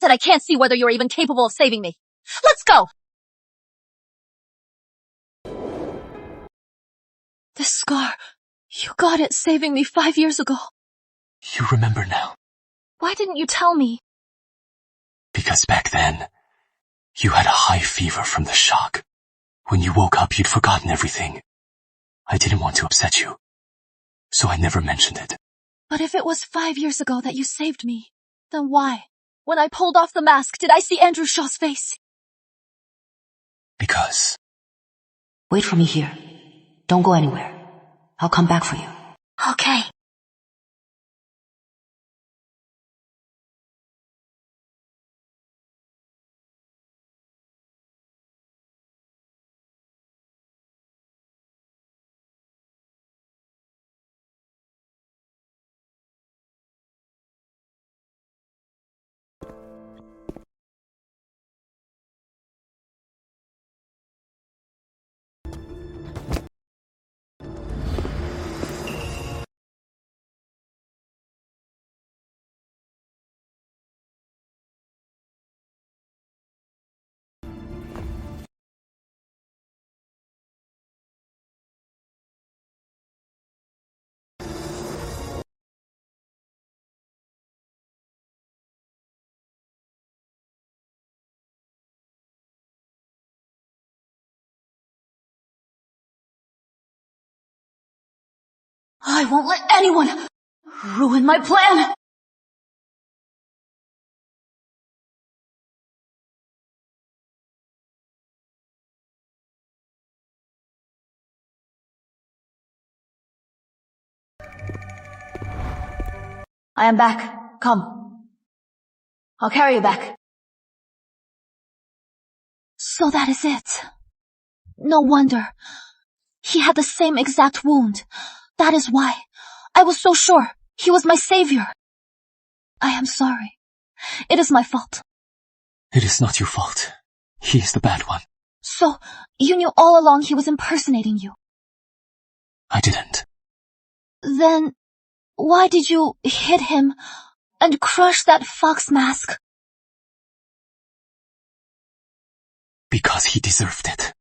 That I can't see whether you're even capable of saving me. Let's go! This scar, you got it saving me 5 years ago. You remember now. Why didn't you tell me? Because back then, you had a high fever from the shock. When you woke up, you'd forgotten everything. I didn't want to upset you, so I never mentioned it. But if it was 5 years ago that you saved me, then why, when I pulled off the mask, did I see Andrew Shaw's face? Because. Wait for me here. Don't go anywhere. I'll come back for you. Okay. I won't let anyone ruin my plan! I am back. Come. I'll carry you back. So that is it. No wonder. He had the same exact wound. That is why. I was so sure he was my savior. I am sorry. It is my fault. It is not your fault. He is the bad one. So, you knew all along he was impersonating you. I didn't. Then, why did you hit him and crush that fox mask? Because he deserved it.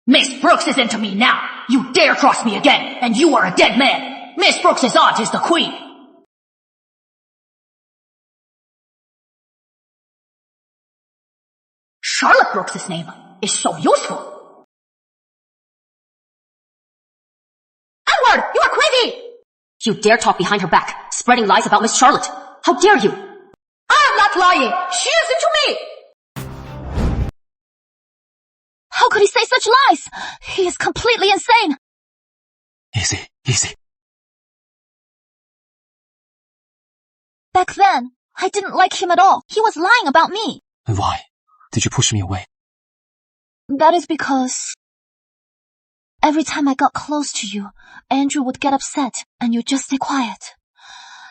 Miss Brooks is into me now. You dare cross me again, and you are a dead man. Miss Brooks's aunt is the queen. Charlotte Brooks's name is so useful. Edward, you are crazy! You dare talk behind her back, spreading lies about Miss Charlotte. How dare you? I'm not lying. She is into me. How could he say such lies? He is completely insane. Easy, easy. Back then, I didn't like him at all. He was lying about me. And why? Did you push me away? That is because every time I got close to you, Andrew would get upset and you'd just stay quiet.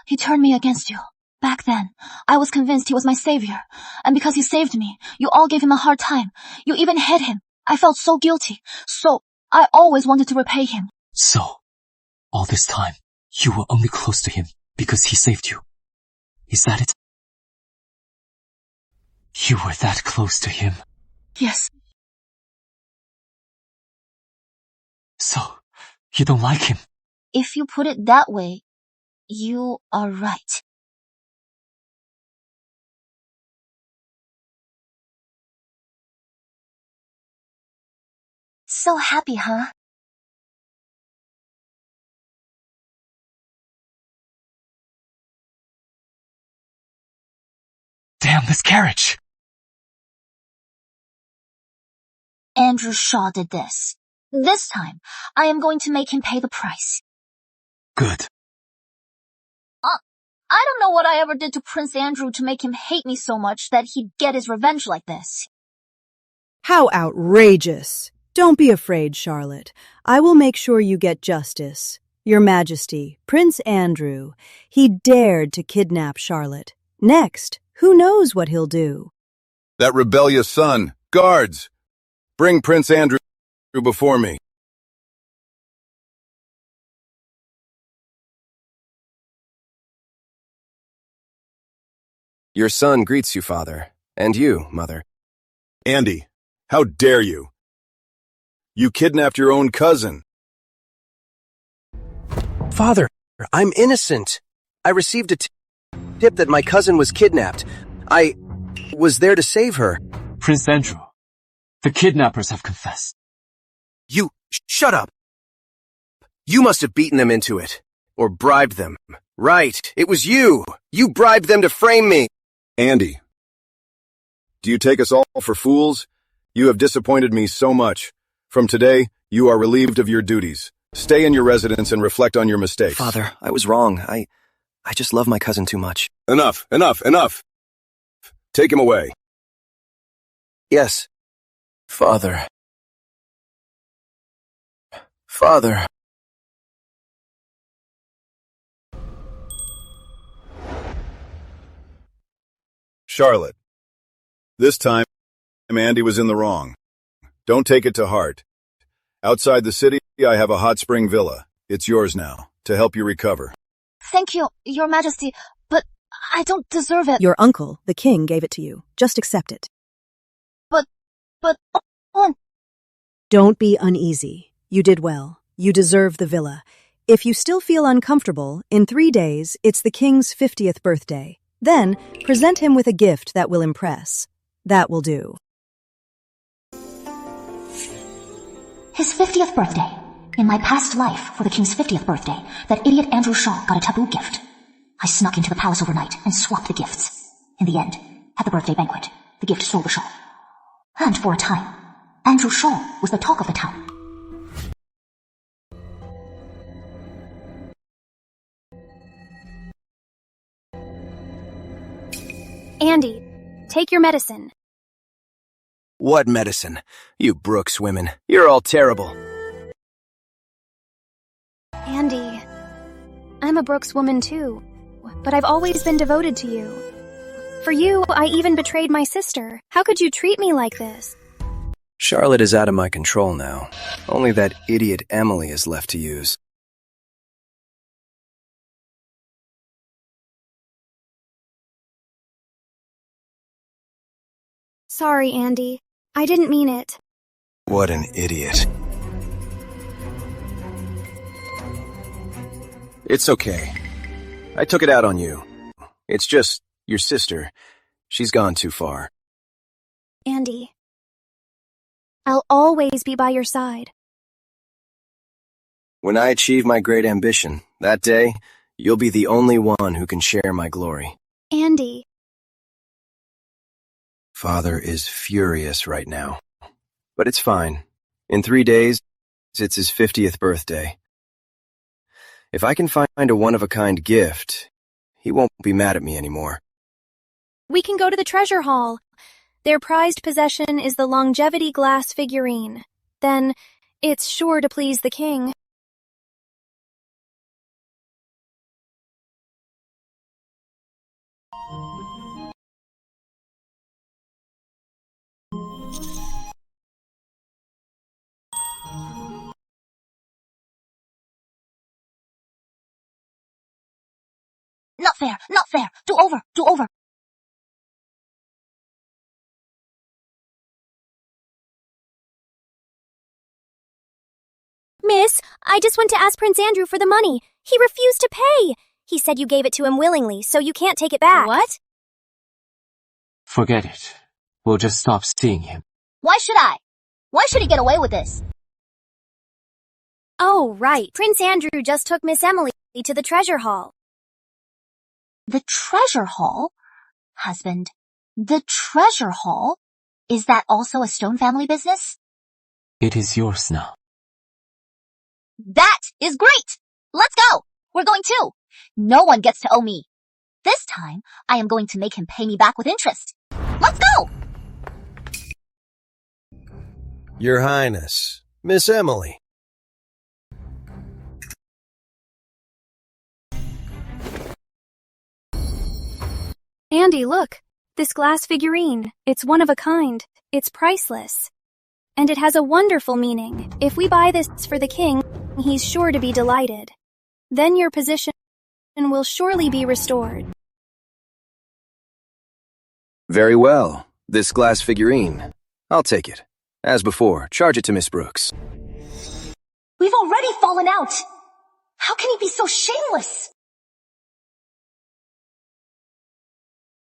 He turned me against you. Back then, I was convinced he was my savior. And because he saved me, you all gave him a hard time. You even hit him. I felt so guilty. So, I always wanted to repay him. So, all this time, you were only close to him because he saved you. Is that it? You were that close to him? Yes. So, you don't like him? If you put it that way, you are right. So happy, huh? Damn this carriage! Andrew Shaw did this. This time, I am going to make him pay the price. Good. I don't know what I ever did to Prince Andrew to make him hate me so much that he'd get his revenge like this. How outrageous! Don't be afraid, Charlotte. I will make sure you get justice. Your Majesty, Prince Andrew, he dared to kidnap Charlotte. Next, who knows what he'll do? That rebellious son. Guards! Bring Prince Andrew before me. Your son greets you, father. And you, mother. Andy, how dare you? You kidnapped your own cousin. Father, I'm innocent. I received a tip that my cousin was kidnapped. I was there to save her. Prince Andrew, the kidnappers have confessed. You, shut up. You must have beaten them into it. Or bribed them. Right, it was you. You bribed them to frame me. Andy, do you take us all for fools? You have disappointed me so much. From today, you are relieved of your duties. Stay in your residence and reflect on your mistakes. Father, I was wrong. I just love my cousin too much. Enough, enough, enough. Take him away. Yes, Father. Father. Charlotte, this time Andy was in the wrong. Don't take it to heart. Outside the city, I have a hot spring villa. It's yours now, to help you recover. Thank you, Your Majesty, but I don't deserve it. Your uncle, the king, gave it to you. Just accept it. But, Don't be uneasy. You did well. You deserve the villa. If you still feel uncomfortable, in 3 days, it's the king's 50th birthday. Then, present him with a gift that will impress. That will do. His 50th birthday. In my past life, for the king's 50th birthday, that idiot Andrew Shaw got a taboo gift. I snuck into the palace overnight and swapped the gifts. In the end, at the birthday banquet, the gift stole the Shaw. And for a time, Andrew Shaw was the talk of the town. Andy, take your medicine. What medicine? You Brooks women. You're all terrible. Andy, I'm a Brooks woman too, but I've always been devoted to you. For you, I even betrayed my sister. How could you treat me like this? Charlotte is out of my control now. Only that idiot Emily is left to use. Sorry, Andy. I didn't mean it. What an idiot. It's okay. I took it out on you. It's just your sister. She's gone too far. Andy, I'll always be by your side. When I achieve my great ambition, that day, you'll be the only one who can share my glory. Andy. Father is furious right now. But it's fine. In 3 days, it's his 50th birthday. If I can find a one-of-a-kind gift, he won't be mad at me anymore. We can go to the treasure hall. Their prized possession is the longevity glass figurine. Then, it's sure to please the king. Not fair, not fair. Do over, do over. Miss, I just went to ask Prince Andrew for the money. He refused to pay. He said you gave it to him willingly, so you can't take it back. What? Forget it. We'll just stop seeing him. Why should I? Why should he get away with this? Oh, right. Prince Andrew just took Miss Emily to the treasure hall. The treasure hall? Husband, the treasure hall? Is that also a Stone family business? It is yours now. That is great! Let's go! We're going too. No one gets to owe me. This time, I am going to make him pay me back with interest. Let's go! Your Highness, Miss Emily. Andy, look. This glass figurine. It's one of a kind. It's priceless. And it has a wonderful meaning. If we buy this for the king, he's sure to be delighted. Then your position will surely be restored. Very well. This glass figurine. I'll take it. As before, charge it to Miss Brooks. We've already fallen out. How can he be so shameless?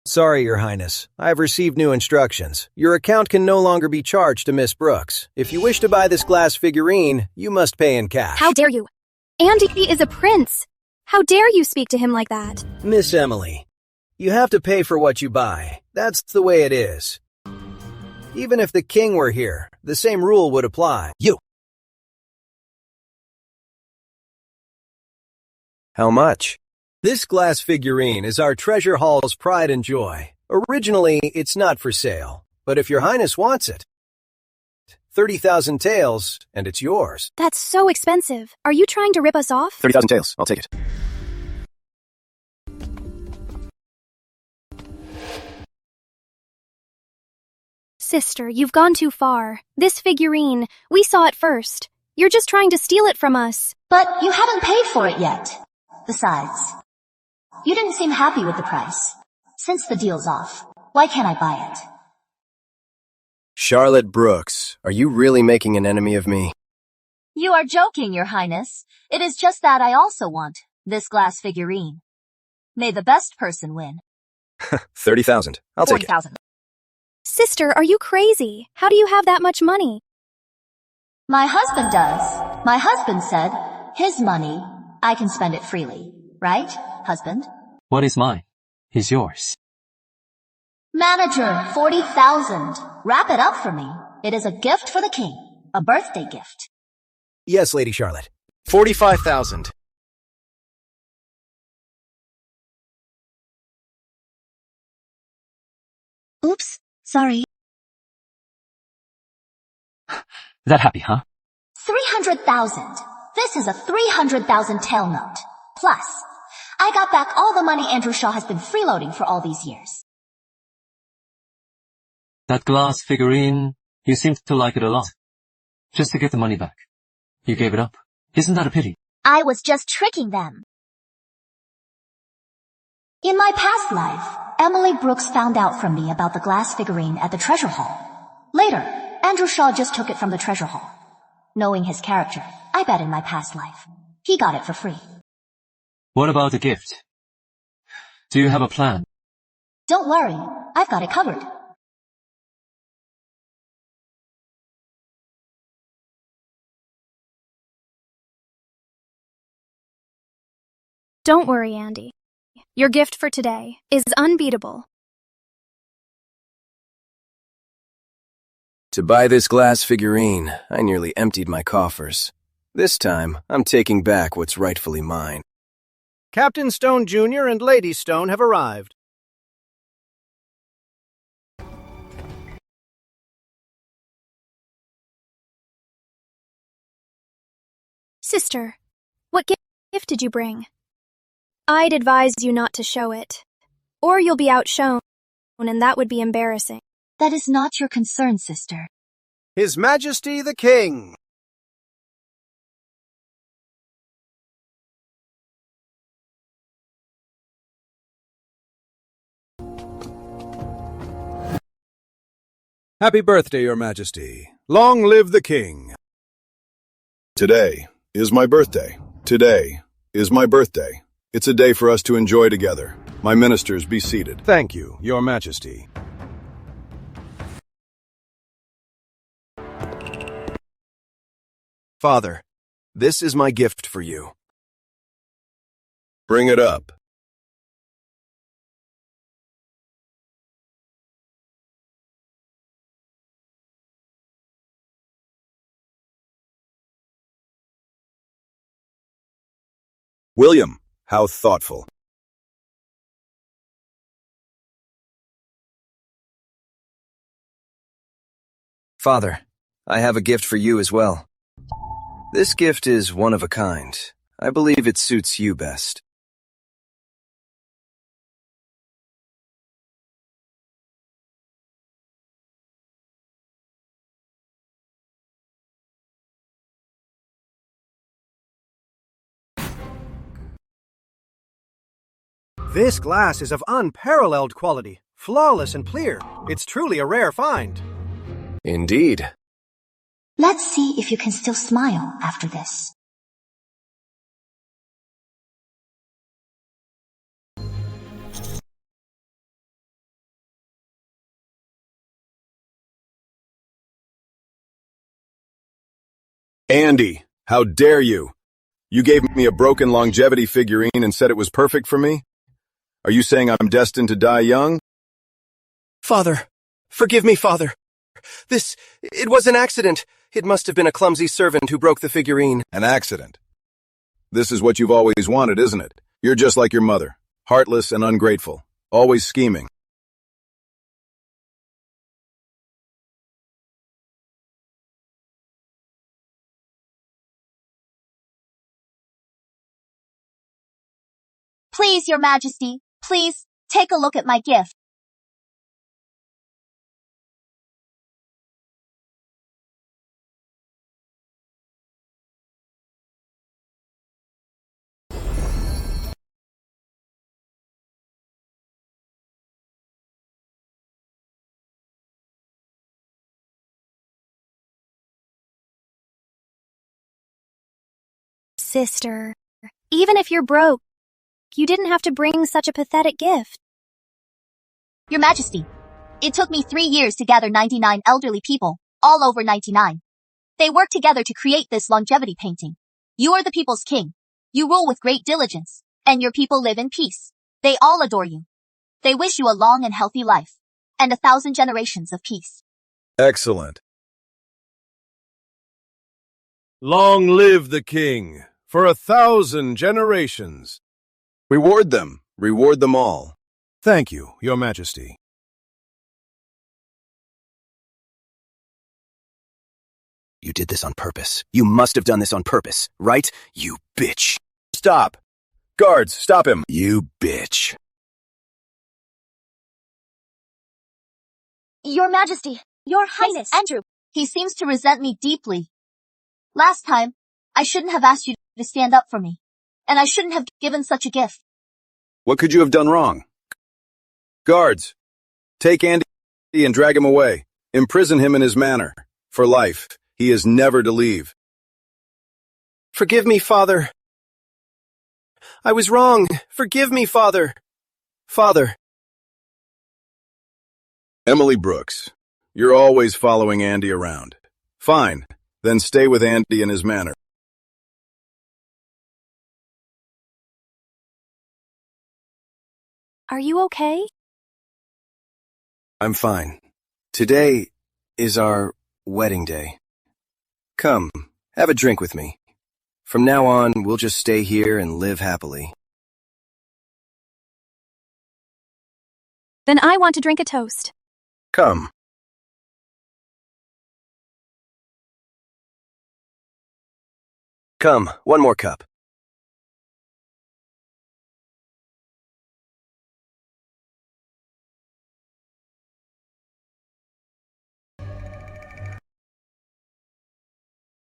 Sorry, Your Highness. I've received new instructions. Your account can no longer be charged to Miss Brooks. If you wish to buy this glass figurine, you must pay in cash. How dare you? Andy is a prince. How dare you speak to him like that? Miss Emily, you have to pay for what you buy. That's the way it is. Even if the king were here, the same rule would apply. You! How much? This glass figurine is our treasure hall's pride and joy. Originally, it's not for sale, but if Your Highness wants it, 30,000 taels, and it's yours. That's so expensive. Are you trying to rip us off? 30,000 taels. I'll take it. Sister, you've gone too far. This figurine, we saw it first. You're just trying to steal it from us. But you haven't paid for it yet. Besides, you didn't seem happy with the price. Since the deal's off, why can't I buy it? Charlotte Brooks, are you really making an enemy of me? You are joking, Your Highness. It is just that I also want this glass figurine. May the best person win. 30,000. I'll take it. 40,000. Sister, are you crazy? How do you have that much money? My husband does. My husband said, his money, I can spend it freely. Right, husband? What is mine is yours. Manager, 40,000. Wrap it up for me. It is a gift for the king. A birthday gift. Yes, Lady Charlotte. 45,000. Oops, sorry. That happy, huh? 300,000. This is a 300,000 tail note. Plus, I got back all the money Andrew Shaw has been freeloading for all these years. That glass figurine, you seem to like it a lot. Just to get the money back. You gave it up. Isn't that a pity? I was just tricking them. In my past life, Emily Brooks found out from me about the glass figurine at the treasure hall. Later, Andrew Shaw just took it from the treasure hall. Knowing his character, I bet in my past life, he got it for free. What about the gift? Do you have a plan? Don't worry, I've got it covered. Don't worry, Andy. Your gift for today is unbeatable. To buy this glass figurine, I nearly emptied my coffers. This time, I'm taking back what's rightfully mine. Captain Stone Jr. and Lady Stone have arrived. Sister, what gift did you bring? I'd advise you not to show it, or you'll be outshone, and that would be embarrassing. That is not your concern, sister. His Majesty the King. Happy birthday, Your Majesty. Long live the King. Today is my birthday. Today is my birthday. It's a day for us to enjoy together. My ministers, be seated. Thank you, Your Majesty. Father, this is my gift for you. Bring it up. William, how thoughtful. Father, I have a gift for you as well. This gift is one of a kind. I believe it suits you best. This glass is of unparalleled quality, flawless and clear. It's truly a rare find. Indeed. Let's see if you can still smile after this. Andy, how dare you? You gave me a broken longevity figurine and said it was perfect for me? Are you saying I'm destined to die young? Father, forgive me, Father. It was an accident. It must have been a clumsy servant who broke the figurine. An accident. This is what you've always wanted, isn't it? You're just like your mother, heartless and ungrateful, always scheming. Please, Your Majesty, please, take a look at my gift. Sister, even if you're broke, you didn't have to bring such a pathetic gift. Your Majesty, it took me 3 years to gather 99 elderly people, all over 99. They worked together to create this longevity painting. You are the people's king. You rule with great diligence, and your people live in peace. They all adore you. They wish you a long and healthy life, and 1,000 generations of peace. Excellent. Long live the king, for 1,000 generations. Reward them all. Thank you, Your Majesty. You did this on purpose. You must have done this on purpose, right? You bitch. Stop! Guards, stop him! You bitch. Your Majesty, Your Highness. Andrew, he seems to resent me deeply. Last time, I shouldn't have asked you to stand up for me, and I shouldn't have given such a gift. What could you have done wrong? Guards, take Andy and drag him away. Imprison him in his manor. For life. He is never to leave. Forgive me, Father. I was wrong. Forgive me, Father. Father. Emily Brooks, you're always following Andy around. Fine, then stay with Andy in his manor. Are you okay? I'm fine. Today is our wedding day. Come, have a drink with me. From now on, we'll just stay here and live happily. Then I want to drink a toast. Come. Come, one more cup.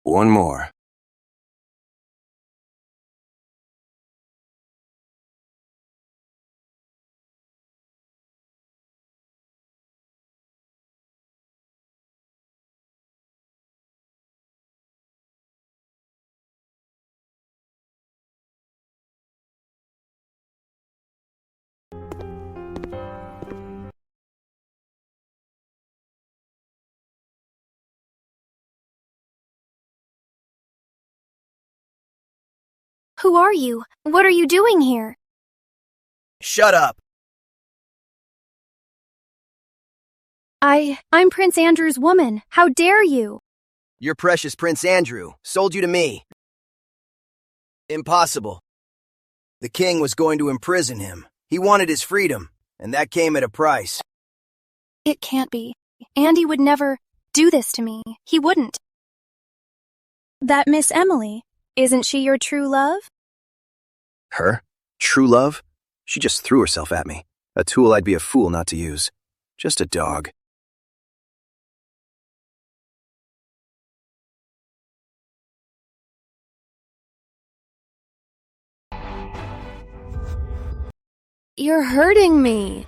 One more. Who are you? What are you doing here? Shut up. I'm Prince Andrew's woman. How dare you? Your precious Prince Andrew sold you to me. Impossible. The king was going to imprison him. He wanted his freedom, and that came at a price. It can't be. Andy would never do this to me. He wouldn't. That Miss Emily, isn't she your true love? Her? True love? She just threw herself at me. A tool I'd be a fool not to use. Just a dog. You're hurting me.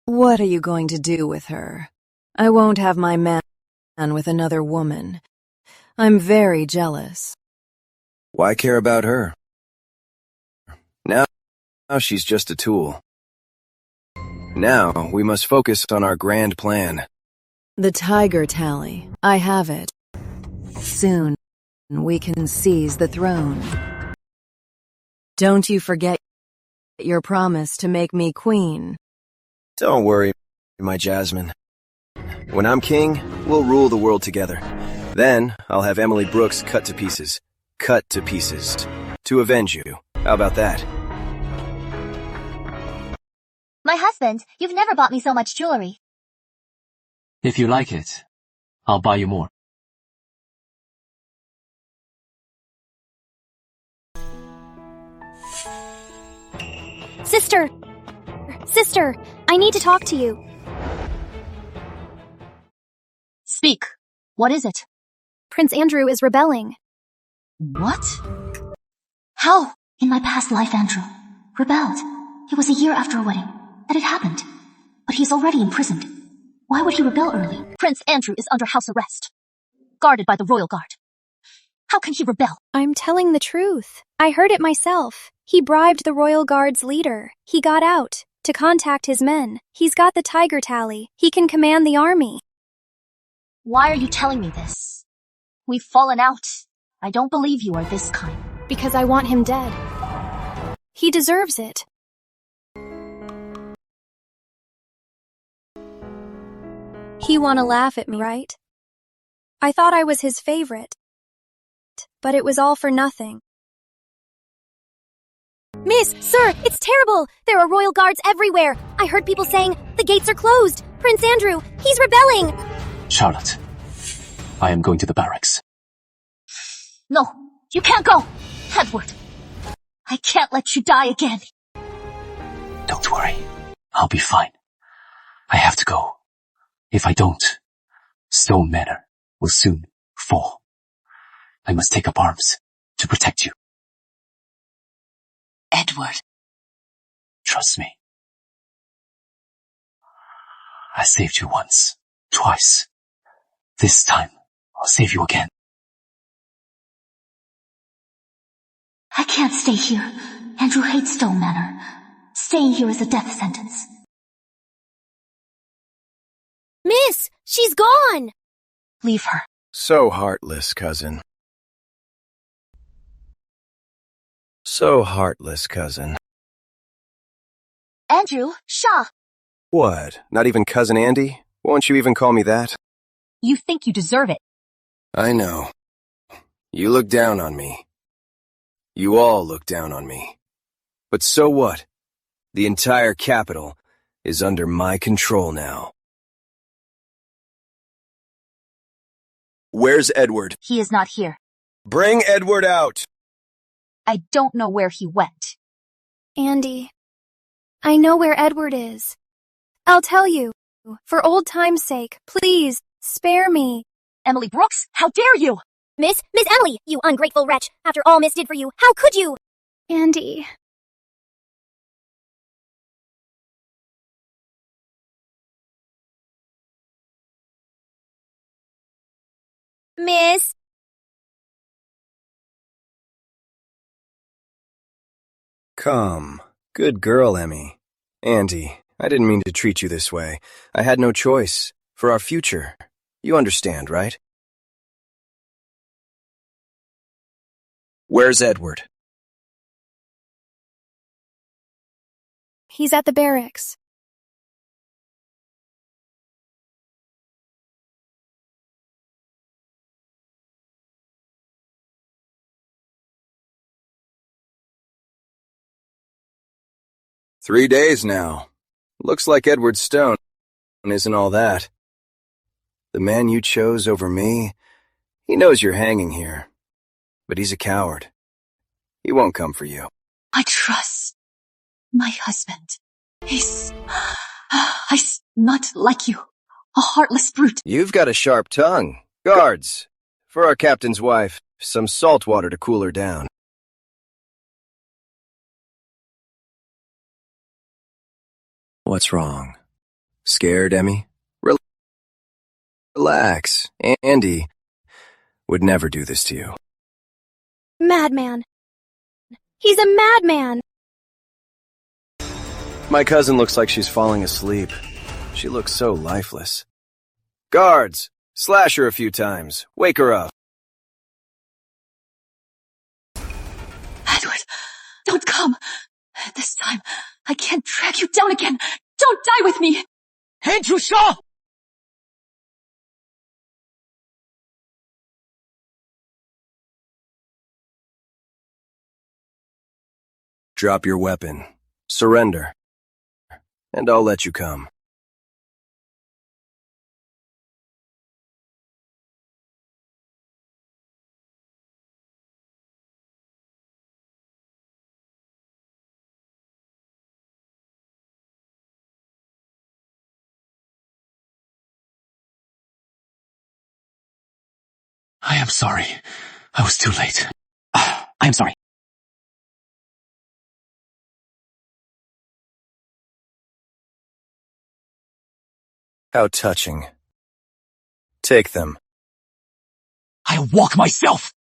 What are you going to do with her? I won't have my man with another woman. I'm very jealous. Why care about her? Now she's just a tool. Now we must focus on our grand plan. The tiger tally. I have it. Soon we can seize the throne. Don't you forget your promise to make me queen. Don't worry, my Jasmine. When I'm king, we'll rule the world together. Then I'll have Emily Brooks cut to pieces. Cut to pieces. To avenge you. How about that? My husband, you've never bought me so much jewelry. If you like it, I'll buy you more. Sister! Sister, I need to talk to you. Speak. What is it? Prince Andrew is rebelling. What? How? In my past life, Andrew rebelled. It was a year after our wedding that it happened. But he's already imprisoned. Why would he rebel early? Prince Andrew is under house arrest, guarded by the royal guard. How can he rebel? I'm telling the truth. I heard it myself. He bribed the royal guard's leader. He got out to contact his men. He's got the tiger tally. He can command the army. Why are you telling me this? We've fallen out. I don't believe you are this kind. Because I want him dead. He deserves it. He wanna laugh at me, right? I thought I was his favorite. But it was all for nothing. Miss, sir, it's terrible! There are royal guards everywhere! I heard people saying, the gates are closed! Prince Andrew, he's rebelling! Charlotte, I am going to the barracks. No, you can't go! Edward, I can't let you die again. Don't worry. I'll be fine. I have to go. If I don't, Stone Manor will soon fall. I must take up arms to protect you. Edward. Trust me. I saved you once, twice. This time, I'll save you again. I can't stay here. Andrew hates Stone Manor. Staying here is a death sentence. Miss, she's gone! Leave her. So heartless, cousin. So heartless, cousin. Andrew, Shaw. What? Not even Cousin Andy? Won't you even call me that? You think you deserve it. I know. You look down on me. You all look down on me. But so what? The entire capital is under my control now. Where's Edward? He is not here. Bring Edward out! I don't know where he went. Andy, I know where Edward is. I'll tell you. For old time's sake, please, spare me. Emily Brooks, how dare you! Miss Emily, you ungrateful wretch. After all Miss did for you, how could you? Andy. Miss. Come. Good girl, Emmy. Andy, I didn't mean to treat you this way. I had no choice. For our future. You understand, right? Where's Edward? He's at the barracks. "3 days now. Looks like Edward Stone isn't all that. The man you chose over me, he knows you're hanging here. But he's a coward. He won't come for you." I trust my husband. He's not like you, a heartless brute. You've got a sharp tongue. Guards, for our captain's wife, some salt water to cool her down. What's wrong? Scared, Emmy? Relax. Andy would never do this to you. Madman. He's a madman. My cousin looks like she's falling asleep. She looks so lifeless. Guards, slash her a few times. Wake her up. Edward, don't come. This time, I can't drag you down again. Don't die with me. Andrew Shaw! Drop your weapon. Surrender. And I'll let you come. I am sorry. I was too late. I am sorry. How touching. Take them. I'll walk myself!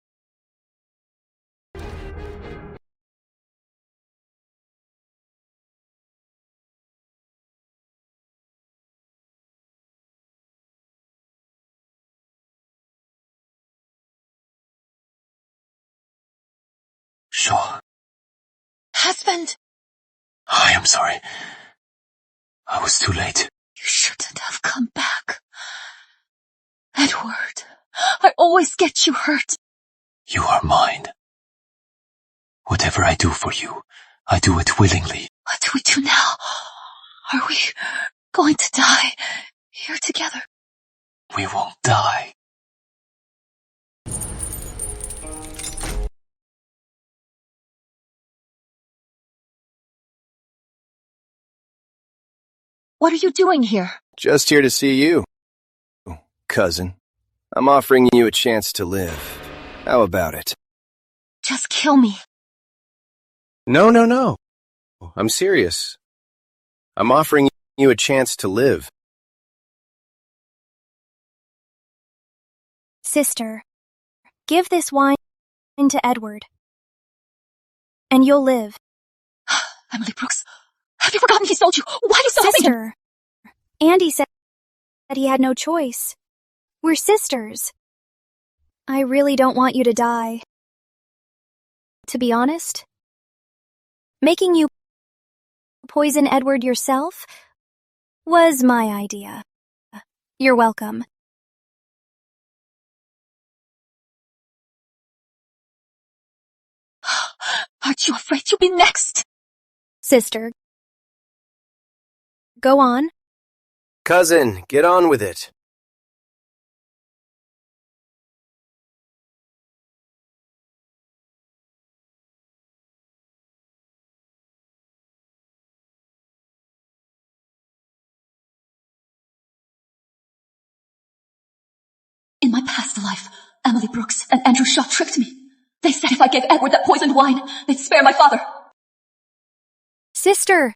Sure. Husband! I am sorry. I was too late. You shouldn't have come back. Edward, I always get you hurt. You are mine. Whatever I do for you, I do it willingly. What do we do now? Are we going to die here together? We won't die. What are you doing here? Just here to see you, cousin. I'm offering you a chance to live. How about it? Just kill me. No. I'm serious. I'm offering you a chance to live. Sister, give this wine to Edward, and you'll live. Emily Brooks, have you forgotten he sold you? Why are you still helping him? Sister, Andy said that he had no choice. We're sisters. I really don't want you to die. To be honest, making you poison Edward yourself was my idea. You're welcome. Aren't you afraid you'll be next? Sister, go on. Cousin, get on with it. In my past life, Emily Brooks and Andrew Shaw tricked me. They said if I gave Edward that poisoned wine, they'd spare my father. Sister!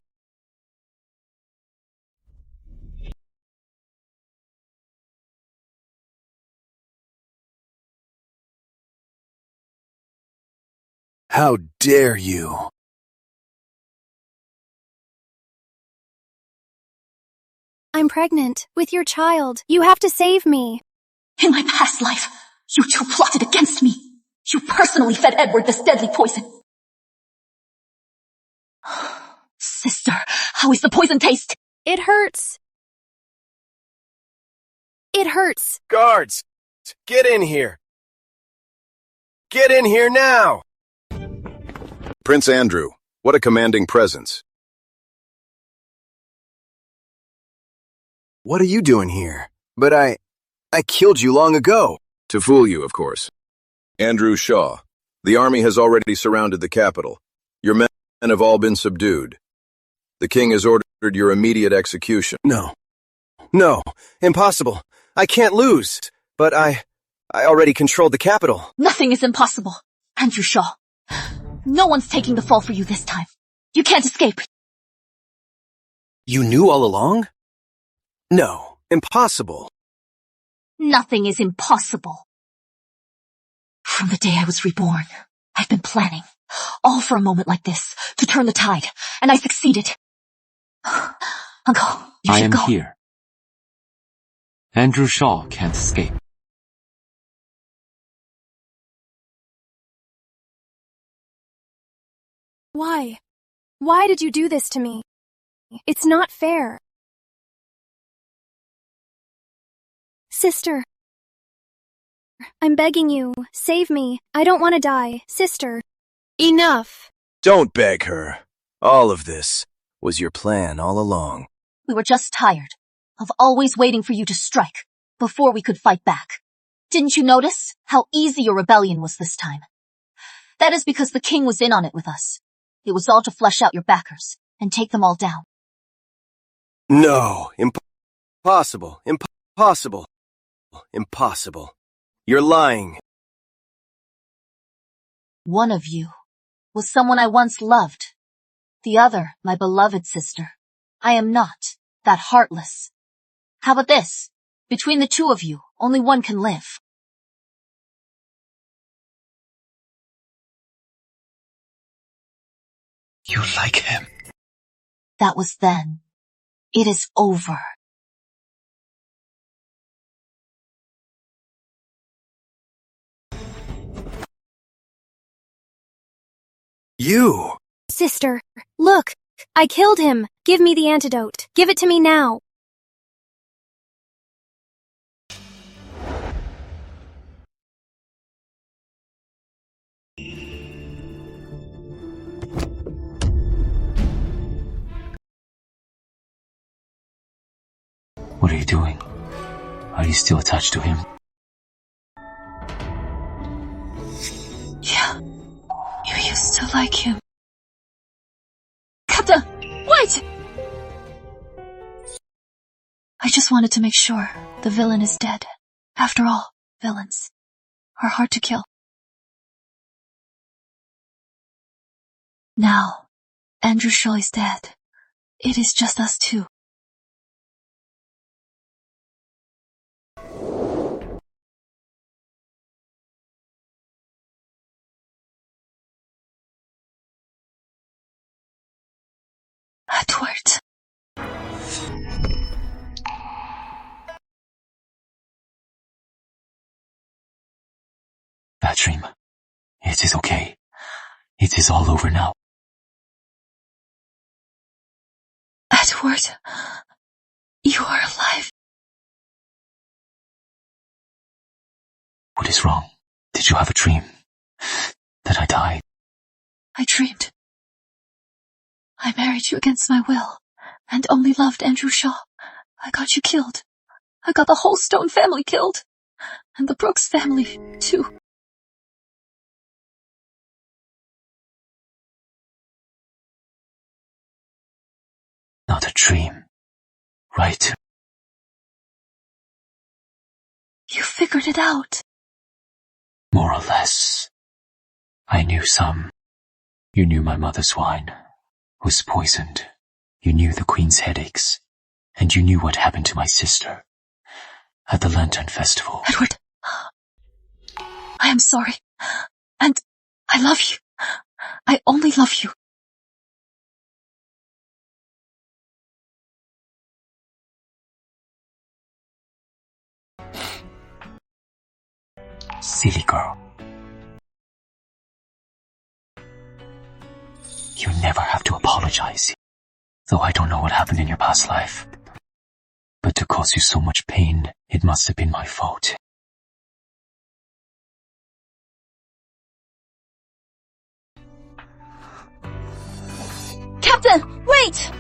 How dare you? I'm pregnant with your child. You have to save me. In my past life, you two plotted against me. You personally fed Edward this deadly poison. Sister, how is the poison taste? It hurts. It hurts. Guards, get in here. Get in here now! Prince Andrew, what a commanding presence. What are you doing here? But I killed you long ago. To fool you, of course. Andrew Shaw, the army has already surrounded the capital. Your men have all been subdued. The king has ordered your immediate execution. No, impossible. I can't lose. But I already controlled the capital. Nothing is impossible. Andrew Shaw, no one's taking the fall for you this time. You can't escape. You knew all along? No, impossible. Nothing is impossible. From the day I was reborn, I've been planning, all for a moment like this, to turn the tide, and I succeeded. Uncle, you should go. I am here. Andrew Shaw can't escape. Why? Why did you do this to me? It's not fair. Sister, I'm begging you, save me. I don't want to die. Sister, enough. Don't beg her. All of this was your plan all along. We were just tired of always waiting for you to strike before we could fight back. Didn't you notice how easy your rebellion was this time? That is because the king was in on it with us. It was all to flesh out your backers and take them all down. No, impossible. You're lying. One of you was someone I once loved. The other, my beloved sister. I am not that heartless. How about this? Between the two of you, only one can live. You like him. That was then. It is over. You! Sister, look! I killed him! Give me the antidote. Give it to me now. What are you doing? Are you still attached to him? Yeah. You used to like him. Captain, wait! I just wanted to make sure the villain is dead. After all, villains are hard to kill. Now, Andrew Shaw is dead. It is just us two. Edward. Bad dream. It is okay. It is all over now. Edward, you are alive. What is wrong? Did you have a dream? That I died? I dreamed. I married you against my will, and only loved Andrew Shaw. I got you killed. I got the whole Stone family killed. And the Brooks family, too. Not a dream, right? You figured it out. More or less. I knew some. You knew my mother's wine was poisoned. You knew the Queen's headaches. And you knew what happened to my sister at the Lantern Festival. Edward, I am sorry. And I love you. I only love you. Silly girl. You never have to apologize. Though I don't know what happened in your past life. But to cause you so much pain, it must have been my fault. Captain, wait!